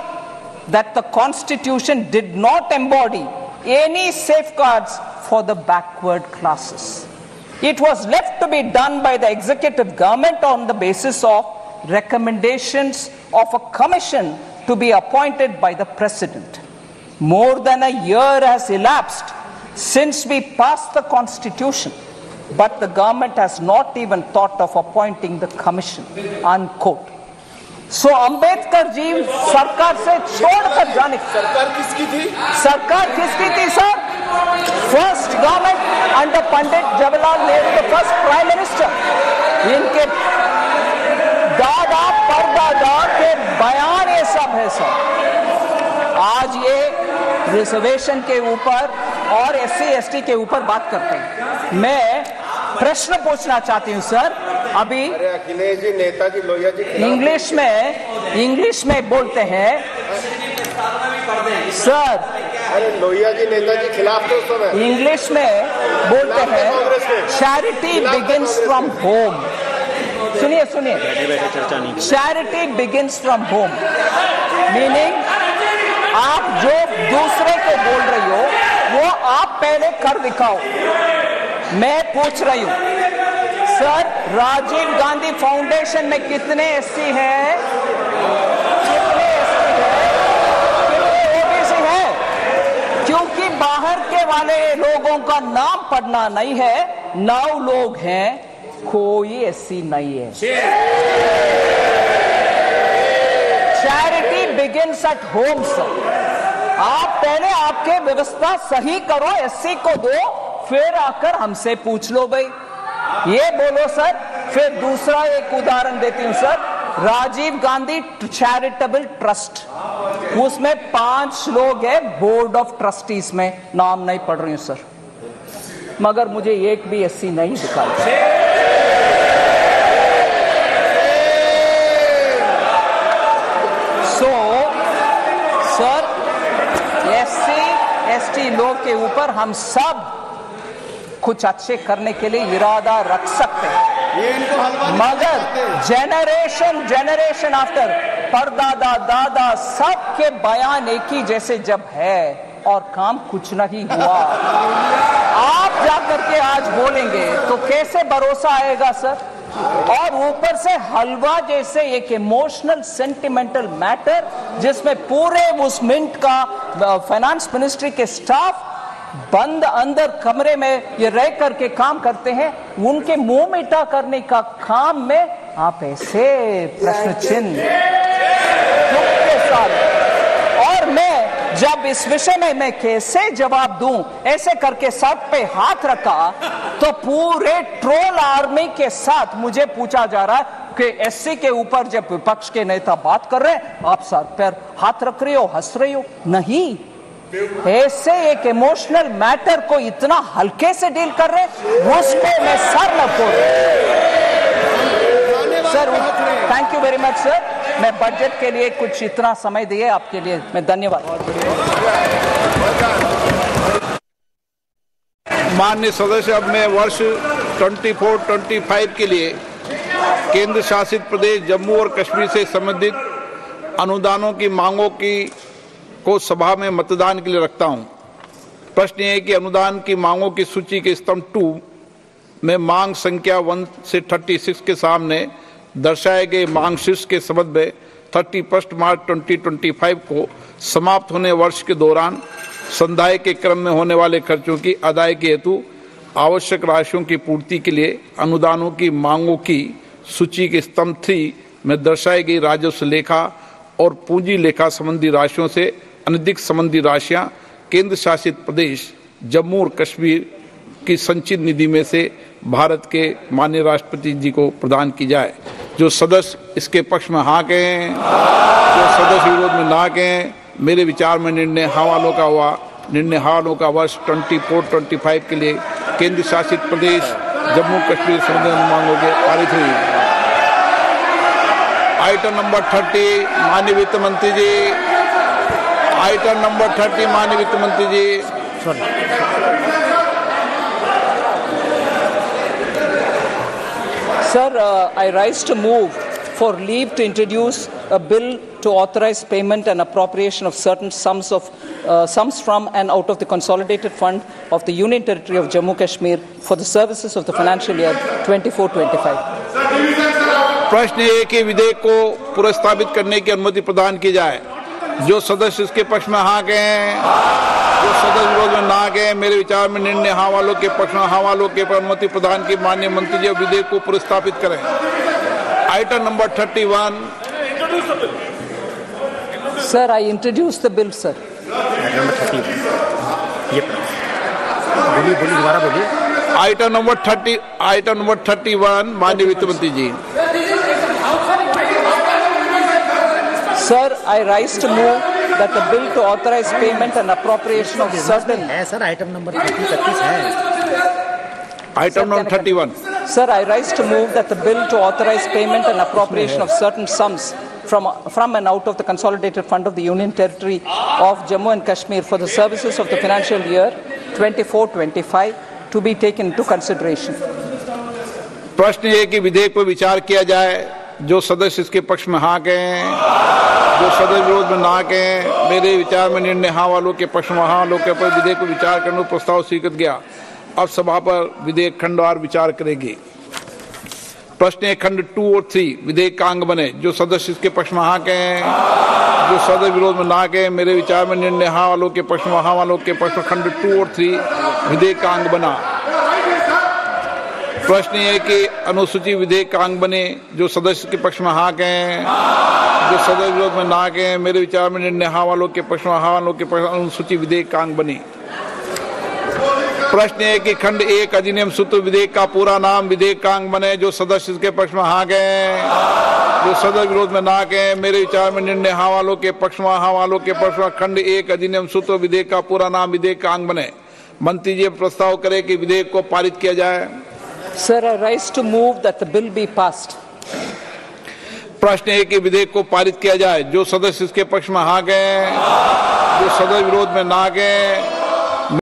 that the Constitution did not embody any safeguards for the backward classes. It was left to be done by the executive government on the basis of recommendations of a commission to be appointed by the President. More than a year has elapsed since we passed the Constitution, but the government has not even thought of appointing the commission, unquote. So Ambedkar ji सरकार से छोड़कर जाने, सरकार किसकी थी? सरकार किसकी थी sir? First government under Pandit Jawaharlal Nehru, the first Prime Minister. इनके दादा परदादा के बयान ये सब है सर। आज ये रिजर्वेशन के ऊपर और SC/ST के ऊपर बात करते हैं। मैं प्रश्न पूछना चाहती हूँ सर। अभी अखिलेश जी, नेताजी, लोहिया जी इंग्लिश में बोलते हैं सर। अरे लोहिया जी, नेताजी खिलाफ तो सब है। इंग्लिश में बोलते हैं चैरिटी बिगिंस फ्रॉम होम। सुनिए charity begins from home, meaning आप जो दूसरे को बोल रही हो वो आप पहले कर दिखाओ। मैं पूछ रही हूं सर, राजीव गांधी फाउंडेशन में कितने एससी हैं? कितने एससी हैं? कितने ओबीसी हैं? क्योंकि बाहर के वाले लोगों का नाम पढ़ना नहीं है, 9 लोग हैं, कोई एससी नहीं है। Charity begins at home sir. आप पहले आपके व्यवस्था सही करो, एससी को दो, फिर आकर हमसे पूछ लो भाई, ये बोलो सर। फिर दूसरा एक उदाहरण देती हूं sir, Rajiv Gandhi charitable trust, उसमें 5 लोग हैं बोर्ड ऑफ ट्रस्टीज में, नाम नहीं पढ़ रही हूं सर, मगर मुझे एक भी एससी नहीं दिखाई। सो सर, एससी एसटी लोग के ऊपर हम सब कुछ अच्छे करने के लिए इरादा रख सकते हैं, मगर जनरेशन आफ्टर परदादा दादा सबके बयान एक ही जैसे जब है और काम कुछ नहीं हुआ, आप जाकर के आज बोलेंगे तो कैसे भरोसा आएगा सर? और ऊपर से हलवा जैसे एक इमोशनल सेंटिमेंटल मैटर जिसमें पूरे उस मिंट का फाइनेंस मिनिस्ट्री के स्टाफ बंद अंदर कमरे में ये रह करके काम करते हैं, उनके मुंह मीठा करने का काम में आप ऐसे प्रश्न चिन्ह के साथ। और मैं जब इस विषय में मैं कैसे जवाब दूं, ऐसे करके सर पे हाथ रखा तो पूरे ट्रोल आर्मी के साथ मुझे पूछा जा रहा है कि एससी के ऊपर जब विपक्ष के नेता बात कर रहे हैं आप सर पर हाथ रख रही हो, हंस रही हो। नहीं, ऐसे एक इमोशनल मैटर को इतना हल्के से डील कर रहे, उसको मैं सर न फोड़। Sir thank you very much sir, मैं बजट के लिए कुछ इतना समय दिए आपके लिए मैं धन्यवाद। माननीय सदस्य, अब मैं वर्ष 24-25 के लिए केंद्र शासित प्रदेश जम्मू और कश्मीर से संबंधित अनुदानों की मांगों को सभा में मतदान के लिए रखता हूं। प्रश्न ये है कि अनुदान की मांगों की सूची के स्तंभ 2 में मांग संख्या 1 से 36 के सामने दर्शाए गए मांग शीर्ष के संबंध में 31 मार्च 2025 को समाप्त होने वर्ष के दौरान संदाय के क्रम में होने वाले खर्चों की अदायगी हेतु आवश्यक राशियों की पूर्ति के लिए अनुदानों की मांगों की सूची के स्तंभ 3 में दर्शाई गई राजस्व लेखा और पूंजी लेखा संबंधी राशियों से अनधिक संबंधी राशियां केंद्र शासित प्रदेश जम्मू और कश्मीर की संचित निधि में से भारत के माननीय राष्ट्रपति जी को प्रदान की जाए। जो सदस्य इसके पक्ष में हाँ कहें, जो सदस्य विरोध में ना कहें, मेरे विचार में निर्णय हाँ वालों का हुआ। निर्णय हाँ वालों का वर्ष 24-25 के लिए केंद्र शासित प्रदेश जम्मू कश्मीर संबंधी मांगों के पारित हुई। आइटम नंबर 30 माननीय वित्त मंत्री जी। आइटम नंबर 30 माननीय वित्त मंत्री जी। Sir, I rise to move for leave to introduce a bill to authorize payment and appropriation of certain sums from and out of the consolidated fund of the Union Territory of Jammu Kashmir for the services of the financial year 24-25. प्रश्न ये कि विधेयक को पुनर्स्थापित करने की अनुमति प्रदान की जाए। जो सदस्य इसके पक्ष में हाँ कहें, जो सदस्य विरोध में ना कहें, मेरे विचार में निर्णय हाँ वालों के पक्ष में हाँ वालों के पर अनुमति प्रदान की माननीय मंत्री जी विधेयक को पुनर्स्थापित करें। Item number 31। Sir, I introduce the bill, sir. Item number 31 माननीय वित्त मंत्री जी। Sir, I rise to move that the bill to authorize payment and appropriation of certain. Sir item number 31 है। Item number 31. Sir, I rise to move that the bill to authorize payment and appropriation of certain sums from and out of the consolidated fund of the Union Territory of Jammu and Kashmir for the services of the financial year 24-25 to be taken into consideration. प्रश्न ये कि विधेयक पर विचार किया जाए। जो सदस्य इसके पक्ष में हाँ कहें, जो सदस्य विरोध में ना कहें, मेरे विचार में निर्णय हाँ वालों के पक्ष में हाँ वालों के पर विधेयक पर विचार करने का प्रस्ताव स्वीकृत गया। अब सभा पर विधेयक खंडवार विचार करेगी। प्रश्न है खंड 2 और 3 विधेयक का अंग बने। जो सदस्य इसके पक्ष में हाँ कहें, जो सदस्य विरोध में ना कहें। मेरे विचार में निर्णय हाँ वालों के पक्ष में, हाँ वालों के पक्ष में खंड 2 और 3 विधेयक का अंग बना। प्रश्न ये है कि अनुसूची विधेयक का अंग बने। जो सदस्य के पक्ष में हाँ कहें, जो सदस्य विरोध में ना कहें। मेरे विचार में निर्णय हाँ वालों के पक्ष में, हाँ वालों के पक्ष में अनुसूची विधेयक का अंग बनी। प्रश्न है कि खंड 1 अधिनियम सूत्र विधेयक का पूरा नाम विधेयक का अंग बने। जो सदस्य इसके पक्ष में हाँ कहें, जो सदस्य विरोध में ना कहें। मेरे विचार में निर्णय हाँ वालों के पक्ष में, हाँ वालों के पक्ष में खंड 1 अधिनियम सूत्र विधेयक का पूरा नाम विधेयक का अंग बने। मंत्री जी प्रस्ताव करें कि विधेयक को पारित किया जाए। Sir, I rise to move that the bill be passed. प्रश्न है कि विधेयक को पारित किया जाए। जो सदस्य इसके पक्ष में हाँ कहें, जो सदस्य विरोध में ना कहें।